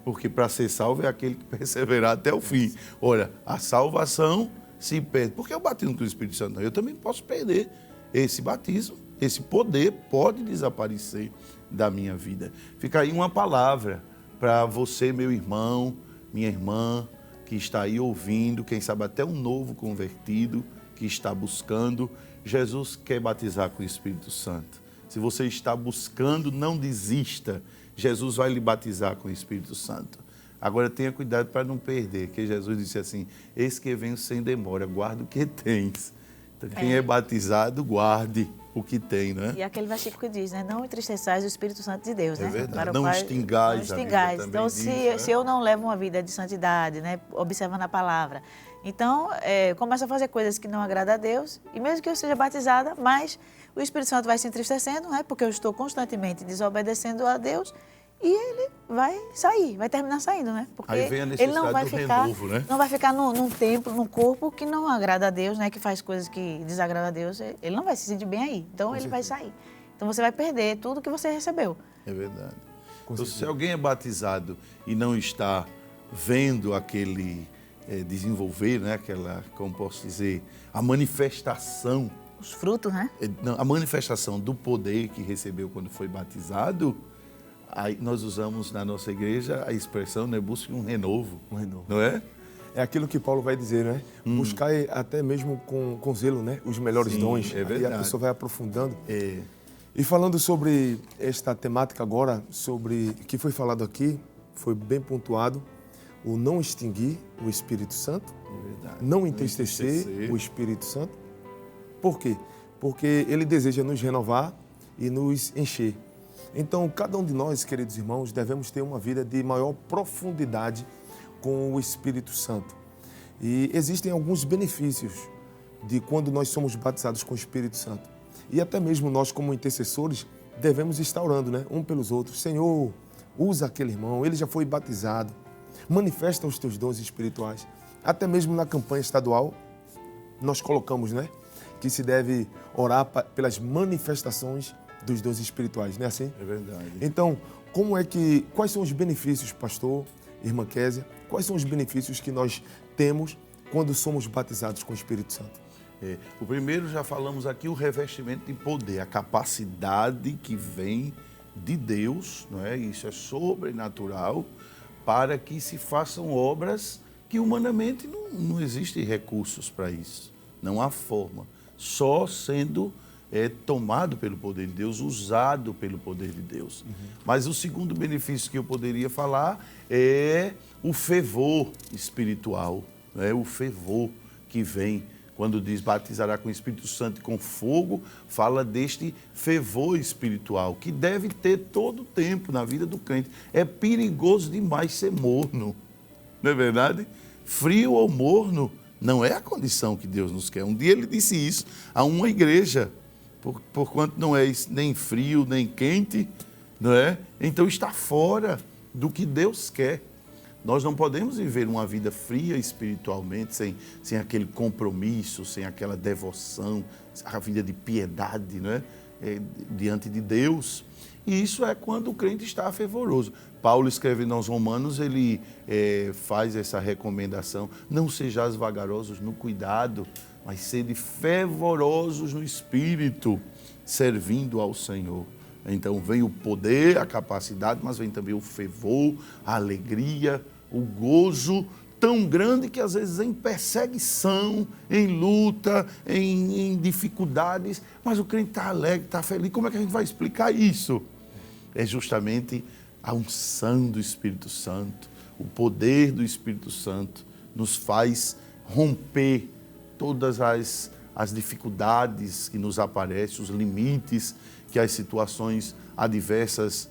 Porque para ser salvo é aquele que perseverar até o fim. Olha, a salvação se perde. Porque o batismo com o Espírito Santo, eu também posso perder esse batismo. Esse poder pode desaparecer da minha vida. Fica aí uma palavra para você, meu irmão, minha irmã, que está aí ouvindo, quem sabe até um novo convertido que está buscando. Jesus quer batizar com o Espírito Santo. Se você está buscando, não desista. Jesus vai lhe batizar com o Espírito Santo. Agora tenha cuidado para não perder, que Jesus disse assim, eis que venho sem demora, guarda o que tens. Então, quem é batizado, guarde o que tem, né? E aquele versículo que diz, né? Não entristeçais o Espírito Santo de Deus, né? É verdade, Para não Pai, extingais. Não extingais. Então, diz, né? se eu não levo uma vida de santidade, né? Observando a palavra, então, começo a fazer coisas que não agradam a Deus, e mesmo que eu seja batizada, mas o Espírito Santo vai se entristecendo, né? Porque eu estou constantemente desobedecendo a Deus, e ele vai sair, vai terminar saindo, né? Porque aí vem a ele não vai necessidade do ficar, renovo, né? não vai ficar num templo, num corpo que não agrada a Deus, né? Que faz coisas que desagradam a Deus, ele não vai se sentir bem aí. Então ele vai sair. Então você vai perder tudo que você recebeu. É verdade. Então, se alguém é batizado e não está vendo aquele desenvolver, né? Aquela, como posso dizer, a manifestação Os frutos, né? A manifestação do poder que recebeu quando foi batizado, aí nós usamos na nossa igreja a expressão, né, busque um renovo. Um renovo. Não é? É aquilo que Paulo vai dizer, né? Buscar até mesmo com zelo, né? Os melhores Sim, dons. é verdade. E a pessoa vai aprofundando. É. E falando sobre esta temática agora, sobre que foi falado aqui, foi bem pontuado, o não extinguir o Espírito Santo, não entristecer o Espírito Santo. Por quê? Porque ele deseja nos renovar e nos encher. Então, cada um de nós, queridos irmãos, devemos ter uma vida de maior profundidade com o Espírito Santo. E existem alguns benefícios de quando nós somos batizados com o Espírito Santo. E até mesmo nós, como intercessores, devemos estar orando, né? Um pelos outros. Senhor, usa aquele irmão, ele já foi batizado. Manifesta os teus dons espirituais. Até mesmo na campanha estadual, nós colocamos, né? Que se deve orar pelas manifestações dos dons espirituais, não é assim? É verdade. Então, quais são os benefícios, pastor, irmã Késia, quais são os benefícios que nós temos quando somos batizados com o Espírito Santo? O primeiro, já falamos aqui, o revestimento de poder, a capacidade que vem de Deus, não é? Isso é sobrenatural, para que se façam obras que humanamente não existem recursos para isso, não há forma, só sendo tomado pelo poder de Deus, usado pelo poder de Deus. Mas o segundo benefício que eu poderia falar é o fervor espiritual, né? O fervor que vem. Quando diz batizará com o Espírito Santo e com fogo, fala deste fervor espiritual, que deve ter todo o tempo na vida do crente. É perigoso demais ser morno, não é verdade? Frio ou morno não é a condição que Deus nos quer. Um dia ele disse isso a uma igreja, porquanto não é nem frio, nem quente, não é? Então está fora do que Deus quer. Nós não podemos viver uma vida fria espiritualmente, sem aquele compromisso, sem aquela devoção, a vida de piedade, não é? Diante de Deus. E isso é quando o crente está fervoroso. Paulo, escrevendo aos Romanos, ele faz essa recomendação: não sejais vagarosos no cuidado, mas sede fervorosos no espírito, servindo ao Senhor. Então vem o poder, a capacidade, mas vem também o fervor, a alegria, o gozo tão grande que às vezes em perseguição, em luta, em dificuldades, mas o crente está alegre, está feliz. Como é que a gente vai explicar isso? É justamente a unção do Espírito Santo, o poder do Espírito Santo nos faz romper todas as dificuldades que nos aparecem, os limites que as situações adversas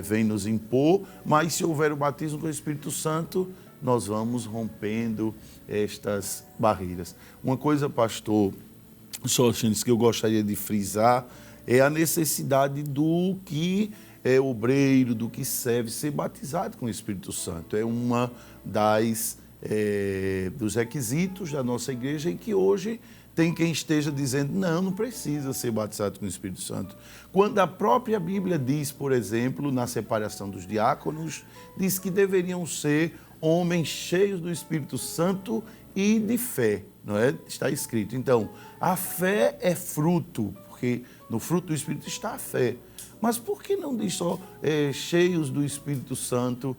vêm nos impor, mas se houver o batismo com o Espírito Santo, nós vamos rompendo estas barreiras. Uma coisa, pastor Sóstenes, que eu gostaria de frisar é a necessidade do que é obreiro, do que serve, ser batizado com o Espírito Santo. É uma dos requisitos da nossa igreja e que hoje tem quem esteja dizendo, não precisa ser batizado com o Espírito Santo. Quando a própria Bíblia diz, por exemplo, na separação dos diáconos, diz que deveriam ser homens cheios do Espírito Santo e de fé, não é? Está escrito. Então, a fé é fruto, porque no fruto do Espírito está a fé. Mas por que não diz só cheios do Espírito Santo,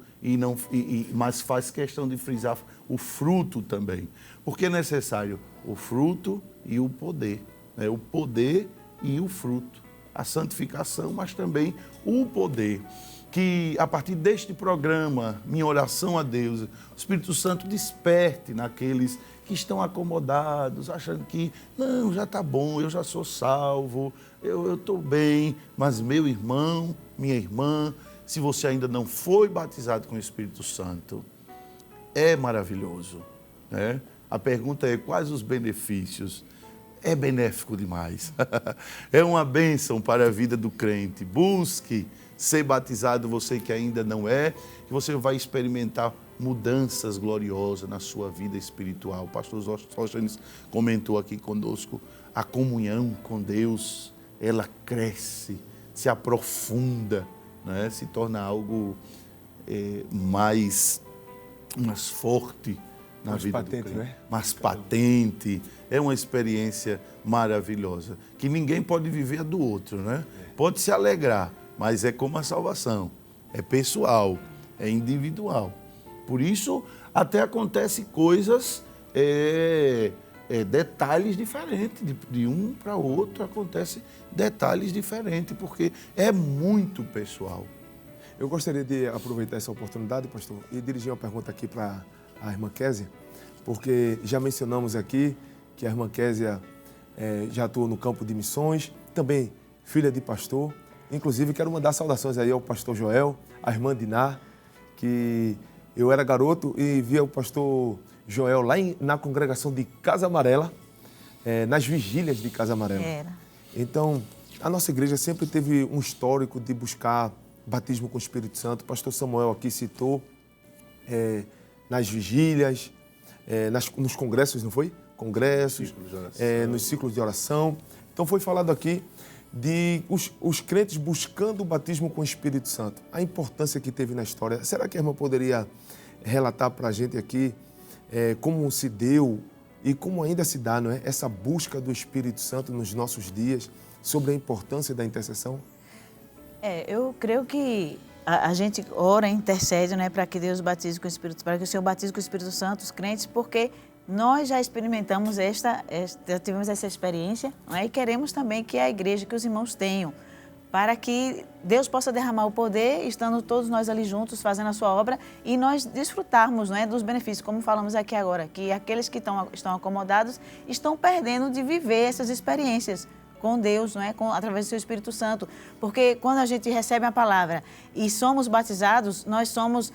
mas faz questão de frisar o fruto também? Porque é necessário o fruto e o poder, né? O poder e o fruto, a santificação, mas também o poder. Que a partir deste programa, minha oração a Deus, o Espírito Santo desperte naqueles que estão acomodados, achando que, não, já está bom, eu já sou salvo, eu estou bem, mas meu irmão, minha irmã, se você ainda não foi batizado com o Espírito Santo, é maravilhoso, né? A pergunta é, quais os benefícios? É benéfico demais. É uma bênção para a vida do crente. Busque ser batizado, você que ainda não é, que você vai experimentar mudanças gloriosas na sua vida espiritual. O pastor Sóstenes comentou aqui conosco, a comunhão com Deus, ela cresce, se aprofunda, né? Se torna algo mais forte, na Mais vida patente, do crente. né? Mais patente. É uma experiência maravilhosa, que ninguém pode viver a do outro, né? Pode se alegrar, mas é como a salvação. É pessoal, é individual. Por isso, até acontece coisas, detalhes diferentes. De um para outro acontece detalhes diferentes, porque é muito pessoal. Eu gostaria de aproveitar essa oportunidade, pastor, e dirigir uma pergunta aqui para a irmã Késia, porque já mencionamos aqui que a irmã Késia já atuou no campo de missões, também filha de pastor. Inclusive, quero mandar saudações aí ao pastor Joel, à irmã Diná, que eu era garoto e via o pastor Joel lá na congregação de Casa Amarela, nas vigílias de Casa Amarela. Era. Então, a nossa igreja sempre teve um histórico de buscar batismo com o Espírito Santo. O pastor Samuel aqui citou nas vigílias, nos congressos, não foi? Congressos, nos ciclos de oração. Então, foi falado aqui de os crentes buscando o batismo com o Espírito Santo. A importância que teve na história. Será que a irmã poderia relatar para a gente aqui como se deu e como ainda se dá, não é? Essa busca do Espírito Santo nos nossos dias, sobre a importância da intercessão? Eu creio que a gente ora, intercede, né, para que Deus batize com o Espírito, para que o Senhor batize com o Espírito Santo os crentes, porque nós já experimentamos já tivemos essa experiência, né, e queremos também que a igreja, que os irmãos tenham, para que Deus possa derramar o poder, estando todos nós ali juntos, fazendo a sua obra, e nós desfrutarmos, né, dos benefícios, como falamos aqui agora, que aqueles que estão acomodados estão perdendo de viver essas experiências com Deus, não é? Através do seu Espírito Santo. Porque quando a gente recebe a palavra e somos batizados, nós somos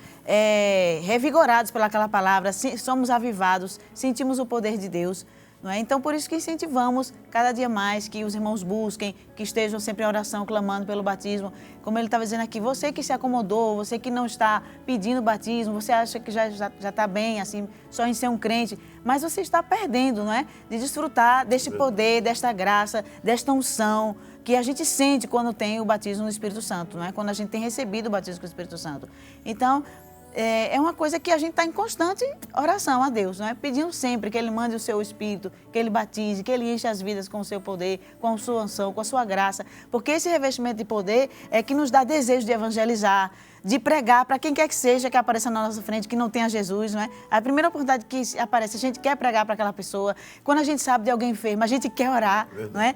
revigorados pelaquela palavra, somos avivados, sentimos o poder de Deus. Não é? Então, por isso que incentivamos cada dia mais que os irmãos busquem, que estejam sempre em oração, clamando pelo batismo. Como ele estava dizendo aqui, você que se acomodou, você que não está pedindo batismo, você acha que já está bem, assim, só em ser um crente, mas você está perdendo, não é? De desfrutar deste poder, desta graça, desta unção que a gente sente quando tem o batismo no Espírito Santo, não é? Quando a gente tem recebido o batismo com o Espírito Santo. Então, é uma coisa que a gente está em constante oração a Deus, não é? Pedindo sempre que Ele mande o seu Espírito, que Ele batize, que Ele enche as vidas com o seu poder, com a sua unção, com a sua graça. Porque esse revestimento de poder é que nos dá desejo de evangelizar, de pregar para quem quer que seja que apareça na nossa frente, que não tenha Jesus, não é? A primeira oportunidade que aparece, a gente quer pregar para aquela pessoa. Quando a gente sabe de alguém enfermo, a gente quer orar, não é?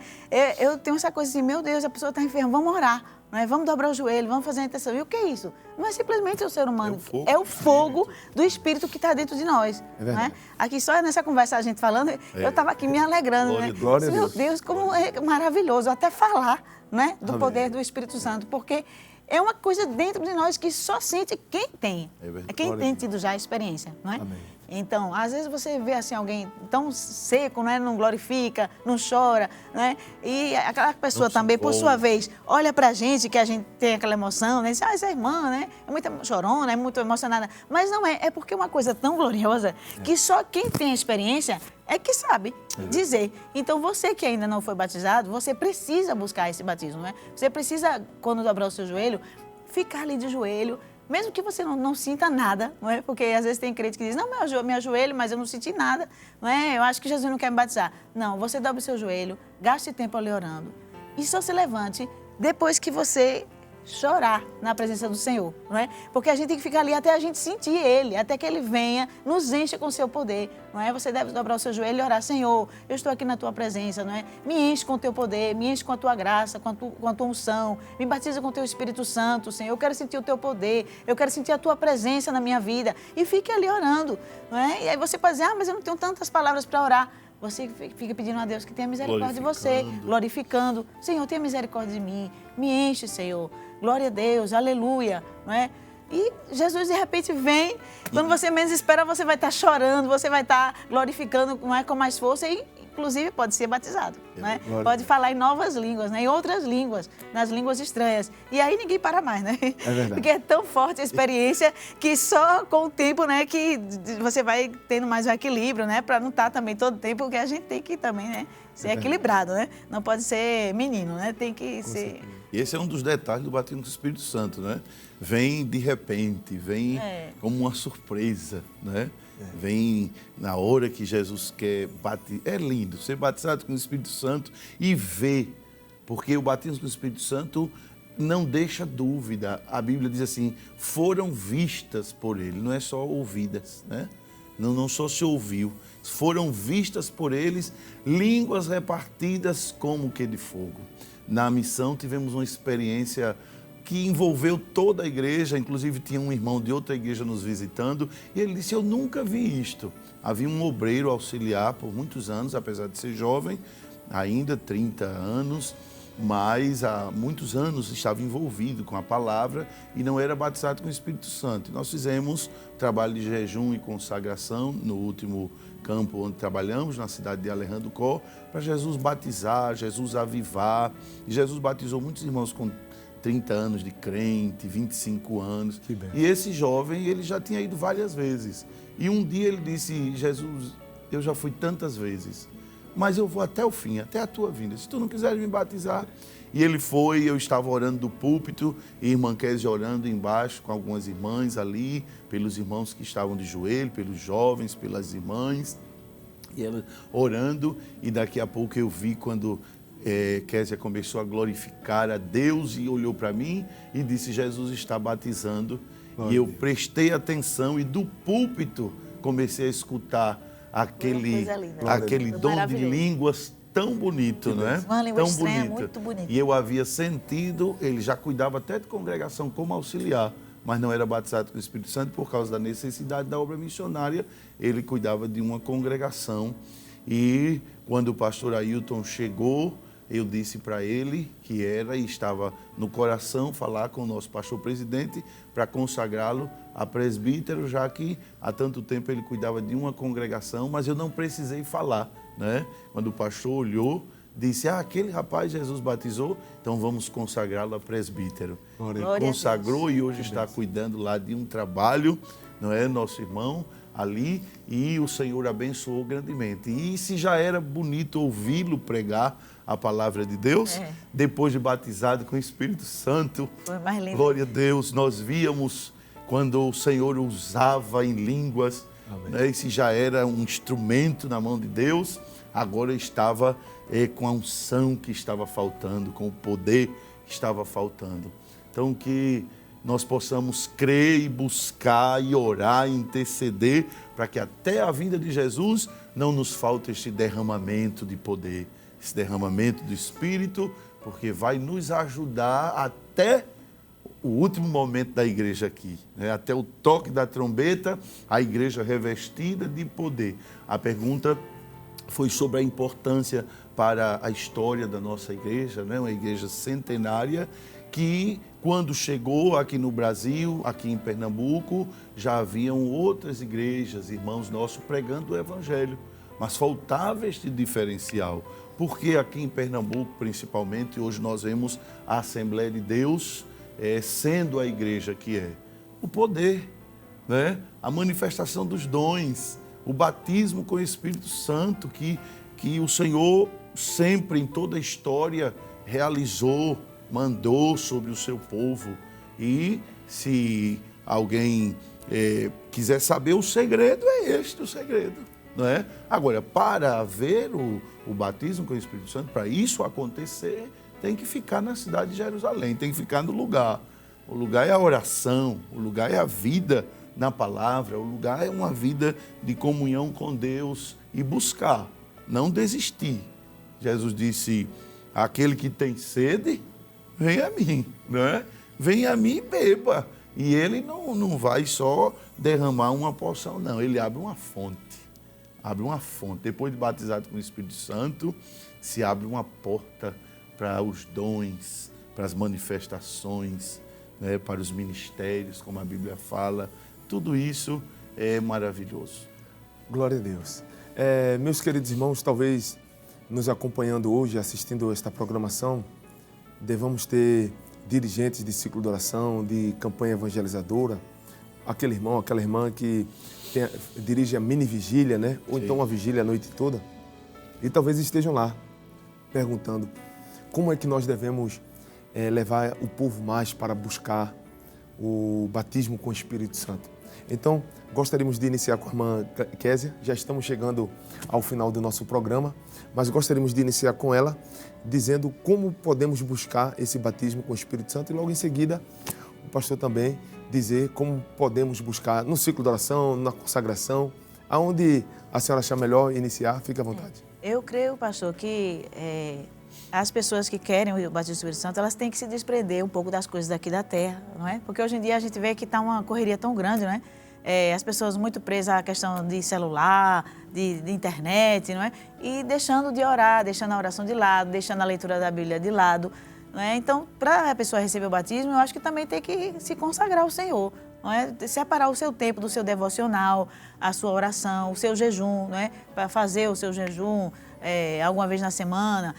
Eu tenho essa coisa assim, meu Deus, a pessoa está enferma, vamos orar. Não é? Vamos dobrar o joelho, vamos fazer a intenção. E o que é isso? Não é simplesmente o ser humano, é o fogo do Espírito que está dentro de nós. Não é? Aqui só nessa conversa a gente falando, eu estava aqui me alegrando. Glória, né? Glória Meu Deus, como é maravilhoso até falar, né, do poder do Espírito Santo, porque é uma coisa dentro de nós que só sente quem tem. Quem tem tido já a experiência, não é? Amém. Então, às vezes você vê assim alguém tão seco, né? Não glorifica, não chora, né? E aquela pessoa também, por sua vez, olha pra gente, que a gente tem aquela emoção, né? Diz, essa irmã, né? É muito chorona, é muito emocionada. Mas não é porque é uma coisa tão gloriosa que só quem tem a experiência é que sabe dizer. Então, você que ainda não foi batizado, você precisa buscar esse batismo, né? Você precisa, quando dobrar o seu joelho, ficar ali de joelho, mesmo que você não sinta nada, não é? Porque às vezes tem crente que diz, não, me ajoelho, mas eu não senti nada, não é? Eu acho que Jesus não quer me batizar. Não, você dobra o seu joelho, gaste tempo ali orando e só se levante depois que você chorar na presença do Senhor, não é? Porque a gente tem que ficar ali até a gente sentir Ele, até que Ele venha, nos encha com o seu poder, não é? Você deve dobrar o seu joelho e orar, Senhor, eu estou aqui na Tua presença, não é? Me enche com o Teu poder, me enche com a Tua graça, com a Tua unção, me batiza com o Teu Espírito Santo, Senhor, eu quero sentir o Teu poder, eu quero sentir a Tua presença na minha vida, e fique ali orando, não é? E aí você pode dizer, mas eu não tenho tantas palavras para orar. Você fica pedindo a Deus que tenha misericórdia de você, glorificando. Senhor, tenha misericórdia de mim, me enche, Senhor. Glória a Deus, aleluia, não é? E Jesus, de repente, vem, quando você menos espera, você vai estar chorando, você vai estar glorificando, não é, com mais força e, inclusive, pode ser batizado, não é? Pode falar em novas línguas, né? Em outras línguas, nas línguas estranhas. E aí ninguém para mais, né? É verdade. Porque é tão forte a experiência que só com o tempo, né, que você vai tendo mais um equilíbrio, né? Para não estar também todo tempo, porque a gente tem que também, né, ser equilibrado, né? Não pode ser menino, né? Tem que ser E esse é um dos detalhes do batismo com o Espírito Santo, né? Vem de repente, vem como uma surpresa, né? Vem na hora que Jesus quer batizar. É lindo ser batizado com o Espírito Santo e ver, porque o batismo com o Espírito Santo não deixa dúvida. A Bíblia diz assim, foram vistas por ele, não é só ouvidas, né? Não só se ouviu, foram vistas por eles línguas repartidas como que de fogo. Na missão tivemos uma experiência que envolveu toda a igreja, inclusive tinha um irmão de outra igreja nos visitando, e ele disse, eu nunca vi isto. Havia um obreiro auxiliar por muitos anos, apesar de ser jovem, ainda 30 anos, mas há muitos anos estava envolvido com a palavra e não era batizado com o Espírito Santo. Nós fizemos trabalho de jejum e consagração no último campo onde trabalhamos, na cidade de Alejandro Có, para Jesus batizar, Jesus avivar. E Jesus batizou muitos irmãos com 30 anos de crente, 25 anos. E esse jovem, ele já tinha ido várias vezes. E um dia ele disse, Jesus, eu já fui tantas vezes, mas eu vou até o fim, até a tua vinda. Se tu não quiseres me batizar. E ele foi, eu estava orando do púlpito, e a irmã Kézia orando embaixo com algumas irmãs ali, pelos irmãos que estavam de joelho, pelos jovens, pelas irmãs. E ela orando, e daqui a pouco eu vi quando Kézia começou a glorificar a Deus e olhou para mim e disse, Jesus está batizando. Glória. E eu prestei atenção e do púlpito comecei a escutar aquele dom de línguas tão bonito, não é? Uma língua estranha, muito bonita. E eu havia sentido, ele já cuidava até de congregação como auxiliar, mas não era batizado com o Espírito Santo por causa da necessidade da obra missionária. Ele cuidava de uma congregação. E quando o pastor Ailton chegou, eu disse para ele que era e estava no coração falar com o nosso pastor presidente para consagrá-lo a presbítero, já que há tanto tempo ele cuidava de uma congregação, mas eu não precisei falar, né? Quando o pastor olhou, disse, aquele rapaz Jesus batizou, então vamos consagrá-lo a presbítero. Ele consagrou e hoje está cuidando lá de um trabalho, não é, nosso irmão ali, e o Senhor abençoou grandemente. E se já era bonito ouvi-lo pregar a palavra de Deus, depois de batizado com o Espírito Santo, foi mais lindo. Glória a Deus, nós víamos quando o Senhor usava em línguas, né, e se já era um instrumento na mão de Deus, agora estava com a unção que estava faltando, com o poder que estava faltando. Então que nós possamos crer e buscar e orar e interceder para que até a vinda de Jesus não nos falte este derramamento de poder, esse derramamento do Espírito, porque vai nos ajudar até o último momento da igreja aqui, né? Até o toque da trombeta, a igreja revestida de poder. A pergunta foi sobre a importância para a história da nossa igreja, né? Uma igreja centenária que, quando chegou aqui no Brasil, aqui em Pernambuco, já haviam outras igrejas, irmãos nossos, pregando o Evangelho. Mas faltava este diferencial, porque aqui em Pernambuco, principalmente, hoje nós vemos a Assembleia de Deus sendo a igreja que é. O poder, né? A manifestação dos dons, o batismo com o Espírito Santo, que o Senhor sempre, em toda a história, realizou, mandou sobre o seu povo. E se alguém quiser saber, o segredo é este, o segredo. Não é? Agora, para haver o batismo com o Espírito Santo, para isso acontecer, tem que ficar na cidade de Jerusalém, tem que ficar no lugar. O lugar é a oração, o lugar é a vida na palavra, o lugar é uma vida de comunhão com Deus e buscar, não desistir. Jesus disse, aquele que tem sede, vem a mim, não é? Vem a mim e beba. E ele não vai só derramar uma porção, não, ele abre uma fonte. Abre uma fonte. Depois de batizado com o Espírito Santo, se abre uma porta para os dons, para as manifestações, né, para os ministérios, como a Bíblia fala. Tudo isso é maravilhoso. Glória a Deus. Meus queridos irmãos, talvez nos acompanhando hoje, assistindo esta programação, devamos ter dirigentes de ciclo de oração, de campanha evangelizadora, aquele irmão, aquela irmã que dirige a mini vigília, né? Ou então a vigília a noite toda, e talvez estejam lá perguntando como é que nós devemos levar o povo mais para buscar o batismo com o Espírito Santo. Então, gostaríamos de iniciar com a irmã Késia. Já estamos chegando ao final do nosso programa, mas gostaríamos de iniciar com ela, dizendo como podemos buscar esse batismo com o Espírito Santo, e logo em seguida o pastor também dizer como podemos buscar no ciclo de oração, na consagração, aonde a senhora achar melhor iniciar, fique à vontade. Eu creio, pastor, que as pessoas que querem o batismo do Espírito Santo, elas têm que se desprender um pouco das coisas daqui da terra, não é? Porque hoje em dia a gente vê que está uma correria tão grande, não é? As pessoas muito presas à questão de celular, de internet, não é? E deixando de orar, deixando a oração de lado, deixando a leitura da Bíblia de lado, não é? Então, para a pessoa receber o batismo, eu acho que também tem que se consagrar ao Senhor, não é? Separar o seu tempo do seu devocional, a sua oração, o seu jejum, não é? Para fazer o seu jejum alguma vez na semana,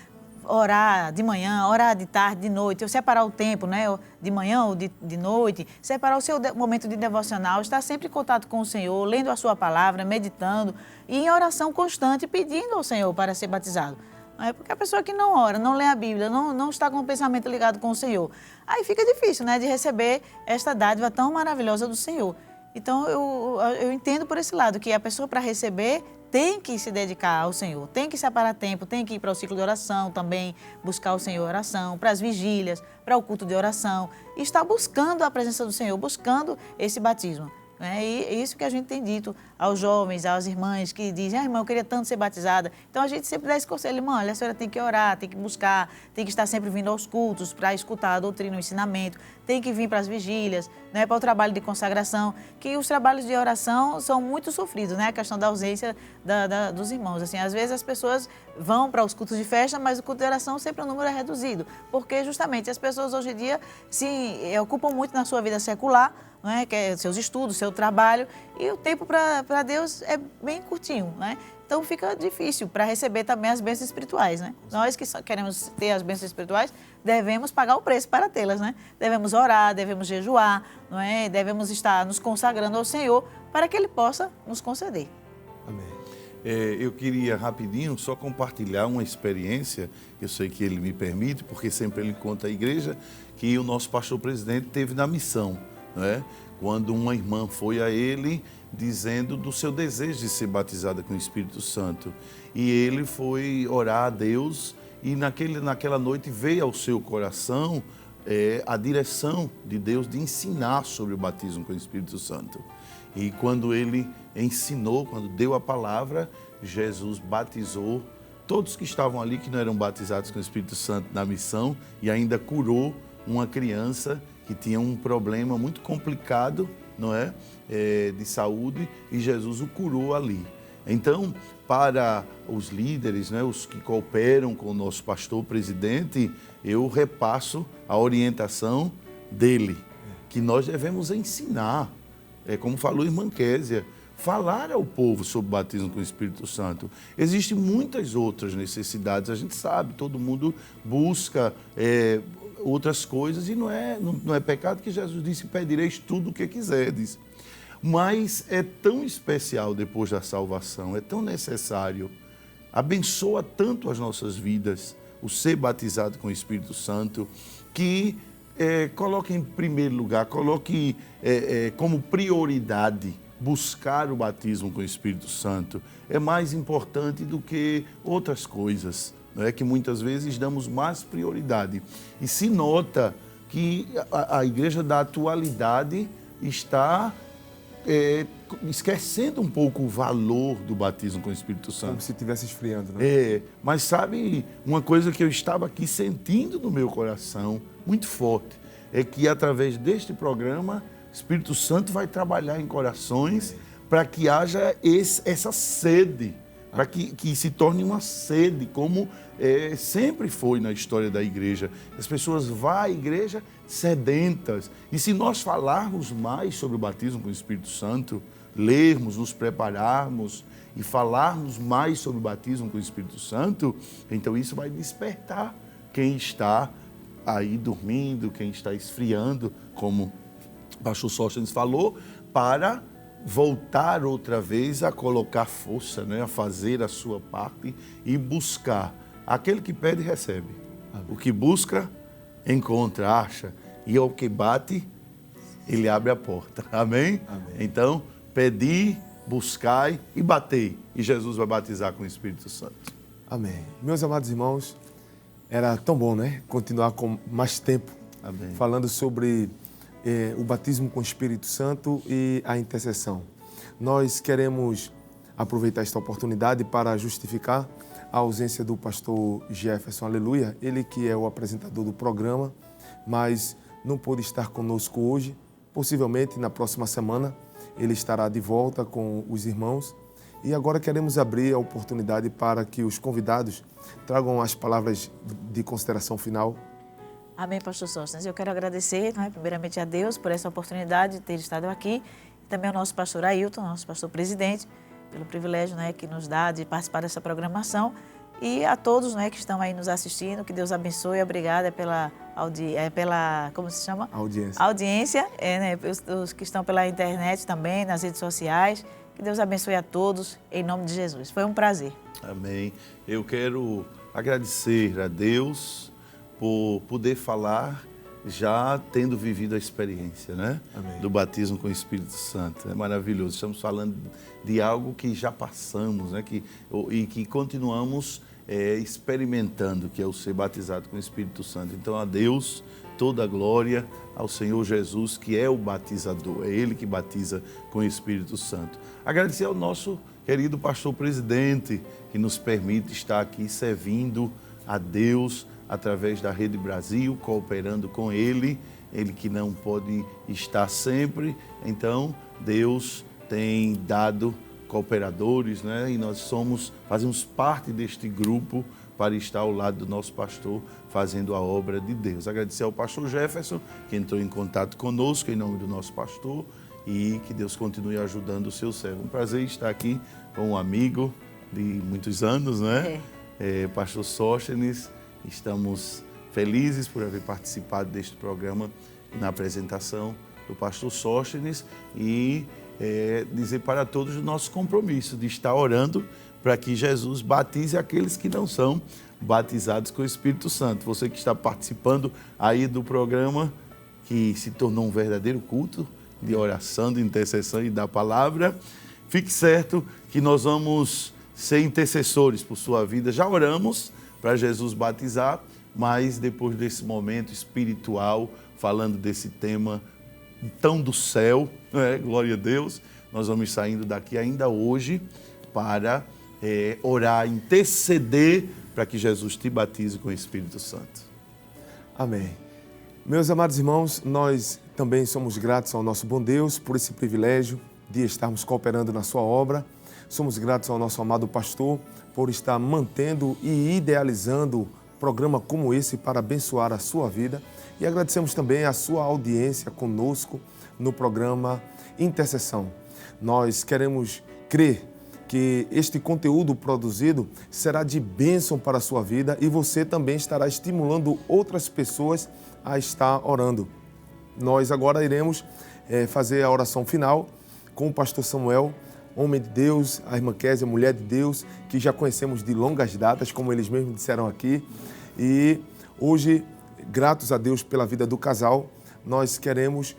orar de manhã, orar de tarde, de noite, eu separar o tempo, né, de manhã ou de noite, separar o seu momento de devocional, estar sempre em contato com o Senhor, lendo a sua palavra, meditando e em oração constante, pedindo ao Senhor para ser batizado. Não é? Porque a pessoa que não ora, não lê a Bíblia, não está com o pensamento ligado com o Senhor, aí fica difícil, né, de receber esta dádiva tão maravilhosa do Senhor. Então, eu entendo por esse lado, que a pessoa, para receber, tem que se dedicar ao Senhor, tem que separar tempo, tem que ir para o ciclo de oração também, buscar o Senhor em oração, para as vigílias, para o culto de oração, e estar buscando a presença do Senhor, buscando esse batismo. E é isso que a gente tem dito aos jovens, às irmãs que dizem, irmã, eu queria tanto ser batizada. Então a gente sempre dá esse conselho, irmã, olha, a senhora tem que orar, tem que buscar, tem que estar sempre vindo aos cultos para escutar a doutrina, o ensinamento, tem que vir para as vigílias, né, para o trabalho de consagração, que os trabalhos de oração são muito sofridos, né, a questão da ausência dos irmãos. Assim, às vezes as pessoas vão para os cultos de festa, mas o culto de oração sempre o número é reduzido, porque justamente as pessoas hoje em dia se ocupam muito na sua vida secular, não é? Que é seus estudos, seu trabalho, e o tempo para Deus é bem curtinho, né? Então fica difícil para receber também as bênçãos espirituais, né? Nós que queremos ter as bênçãos espirituais, devemos pagar o preço para tê-las, né? Devemos orar, devemos jejuar, não é? Devemos estar nos consagrando ao Senhor para que Ele possa nos conceder. Amém. Eu queria rapidinho só compartilhar uma experiência, eu sei que ele me permite, porque sempre ele conta à igreja, que o nosso pastor presidente teve na missão, não é? Quando uma irmã foi a ele dizendo do seu desejo de ser batizada com o Espírito Santo. E ele foi orar a Deus e naquela noite veio ao seu coração a direção de Deus de ensinar sobre o batismo com o Espírito Santo. E quando ele ensinou, quando deu a palavra, Jesus batizou todos que estavam ali, que não eram batizados com o Espírito Santo na missão, e ainda curou uma criança que tinha um problema muito complicado, não é? De saúde, e Jesus o curou ali. Então, para os líderes, né, os que cooperam com o nosso pastor presidente, eu repasso a orientação dele, que nós devemos ensinar, como falou a irmã Késia, falar ao povo sobre o batismo com o Espírito Santo. Existem muitas outras necessidades, a gente sabe, todo mundo busca outras coisas, e não é pecado, que Jesus disse, pedireis tudo o que quiserdes. Mas é tão especial depois da salvação, é tão necessário, abençoa tanto as nossas vidas, o ser batizado com o Espírito Santo, que coloque em primeiro lugar, coloque como prioridade buscar o batismo com o Espírito Santo. É mais importante do que outras coisas, não é? Que muitas vezes damos mais prioridade. E se nota que a igreja da atualidade está esquecendo um pouco o valor do batismo com o Espírito Santo. Como se estivesse esfriando, né? Mas sabe, uma coisa que eu estava aqui sentindo no meu coração, muito forte, é que através deste programa, o Espírito Santo vai trabalhar em corações para que haja essa sede, para que se torne uma sede, como sempre foi na história da igreja. As pessoas vão à igreja sedentas. E se nós falarmos mais sobre o batismo com o Espírito Santo, lermos, nos prepararmos e falarmos mais sobre o batismo com o Espírito Santo, então isso vai despertar quem está aí dormindo, quem está esfriando, como o pastor Sóstenes falou, para voltar outra vez a colocar força, né? A fazer a sua parte e buscar. Aquele que pede, recebe. O que busca, encontra, acha, e ao que bate, ele abre a porta. Amém? Amém. Então, pedi, buscai e batei. E Jesus vai batizar com o Espírito Santo. Amém. Meus amados irmãos, era tão bom, né? Continuar com mais tempo. Amém. Falando sobre o batismo com o Espírito Santo e a intercessão. Nós queremos aproveitar esta oportunidade para justificar a ausência do pastor Jefferson, aleluia, ele que é o apresentador do programa, mas não pôde estar conosco hoje. Possivelmente na próxima semana ele estará de volta com os irmãos. E agora queremos abrir a oportunidade para que os convidados tragam as palavras de consideração final. Amém, pastor Sóstenes. Eu quero agradecer, primeiramente a Deus por essa oportunidade de ter estado aqui, e também ao nosso pastor Ailton, nosso pastor presidente, pelo privilégio que nos dá de participar dessa programação, e a todos que estão aí nos assistindo, que Deus abençoe. Obrigada pela como se chama? Audiência, os que estão pela internet também, nas redes sociais. Que Deus abençoe a todos, em nome de Jesus. Foi um prazer. Amém. Eu quero agradecer a Deus por poder falar já tendo vivido a experiência, né? Amém. Do batismo com o Espírito Santo. É maravilhoso. Estamos falando de algo que já passamos, né? E que continuamos experimentando, que é o ser batizado com o Espírito Santo. Então, a Deus toda a glória, ao Senhor Jesus, que é o batizador. É Ele que batiza com o Espírito Santo. Agradecer ao nosso querido pastor presidente, que nos permite estar aqui servindo a Deus através da Rede Brasil, cooperando com Ele que não pode estar sempre. Então, Deus tem dado cooperadores, né? E nós fazemos parte deste grupo para estar ao lado do nosso pastor, fazendo a obra de Deus. Agradecer ao pastor Jefferson, que entrou em contato conosco, em nome do nosso pastor, e que Deus continue ajudando o seu servo. Um prazer estar aqui com um amigo de muitos anos, né? Pastor Sóstenes. Estamos felizes por haver participado deste programa na apresentação do pastor Sóstenes e dizer para todos o nosso compromisso de estar orando para que Jesus batize aqueles que não são batizados com o Espírito Santo. Você que está participando aí do programa, que se tornou um verdadeiro culto de oração, de intercessão e da palavra, fique certo que nós vamos ser intercessores por sua vida. Já oramos para Jesus batizar, mas depois desse momento espiritual, falando desse tema tão do céu, glória a Deus, nós vamos saindo daqui ainda hoje para orar, interceder para que Jesus te batize com o Espírito Santo. Amém. Meus amados irmãos, nós também somos gratos ao nosso bom Deus por esse privilégio de estarmos cooperando na sua obra. Somos gratos ao nosso amado pastor por estar mantendo e idealizando programa como esse para abençoar a sua vida. E agradecemos também a sua audiência conosco no programa Intercessão. Nós queremos crer que este conteúdo produzido será de bênção para a sua vida e você também estará estimulando outras pessoas a estar orando. Nós agora iremos fazer a oração final com o pastor Samuel, homem de Deus, a irmã Késia, mulher de Deus, que já conhecemos de longas datas, como eles mesmos disseram aqui. E hoje, gratos a Deus pela vida do casal, nós queremos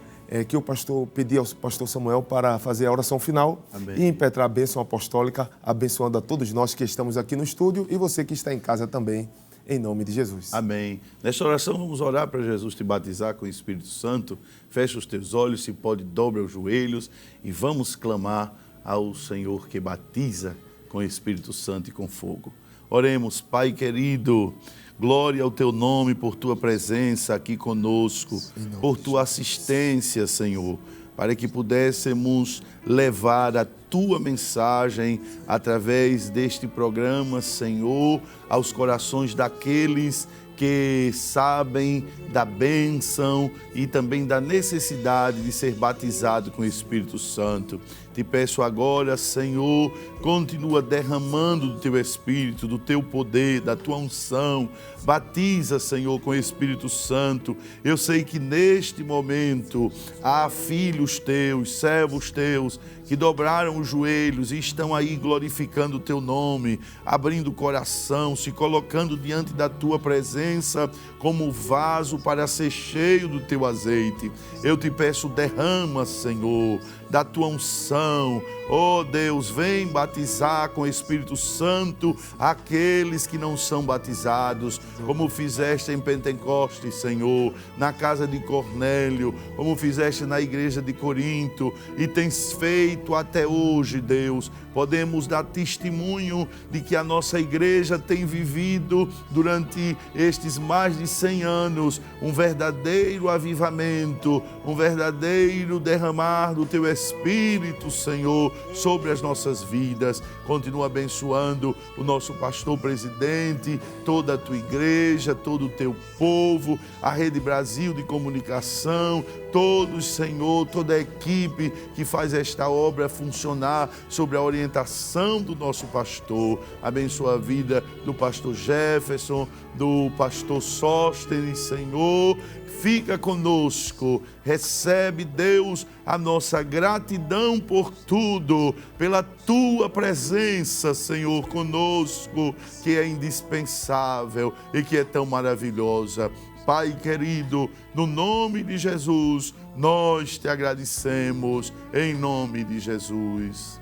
que o pastor pedir ao pastor Samuel para fazer a oração final. Amém. E impetrar a bênção apostólica, abençoando a todos nós que estamos aqui no estúdio e você que está em casa também, em nome de Jesus. Amém. Nesta oração vamos orar para Jesus te batizar com o Espírito Santo. Fecha os teus olhos, se pode, dobra os joelhos e vamos clamar ao Senhor que batiza com o Espírito Santo e com fogo. Oremos, Pai querido, glória ao teu nome por tua presença aqui conosco, por tua assistência, Senhor, para que pudéssemos levar a tua mensagem através deste programa, Senhor, aos corações daqueles que sabem da bênção e também da necessidade de ser batizado com o Espírito Santo. Te peço agora, Senhor, continua derramando do Teu Espírito, do Teu poder, da Tua unção. Batiza, Senhor, com o Espírito Santo. Eu sei que neste momento há filhos Teus, servos Teus, que dobraram os joelhos e estão aí glorificando o Teu nome, abrindo o coração, se colocando diante da Tua presença como vaso para ser cheio do Teu azeite. Eu te peço, derrama, Senhor, da Tua unção. Oh Deus, vem batizar com o Espírito Santo aqueles que não são batizados, como fizeste em Pentecostes, Senhor, na casa de Cornélio, como fizeste na igreja de Corinto e tens feito até hoje, Deus. Podemos dar testemunho de que a nossa igreja tem vivido durante estes mais de 100 anos um verdadeiro avivamento, um verdadeiro derramar do Teu Espírito, Senhor, sobre as nossas vidas. Continua abençoando o nosso pastor presidente, toda a Tua igreja, todo o Teu povo, a Rede Brasil de Comunicação, todos, Senhor, toda a equipe que faz esta obra funcionar sobre a orientação do nosso pastor. Abençoa a vida do pastor Jefferson, do pastor Sóstenes, Senhor. Fica conosco, recebe, Deus, a nossa gratidão por tudo, pela Tua presença, Senhor, conosco, que é indispensável e que é tão maravilhosa. Pai querido, no nome de Jesus, nós Te agradecemos, em nome de Jesus.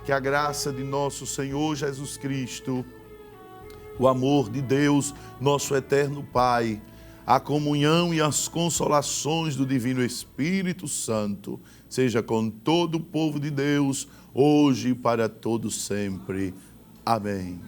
Que a graça de nosso Senhor Jesus Cristo, o amor de Deus, nosso eterno Pai, a comunhão e as consolações do Divino Espírito Santo, seja com todo o povo de Deus, hoje e para todo sempre. Amém.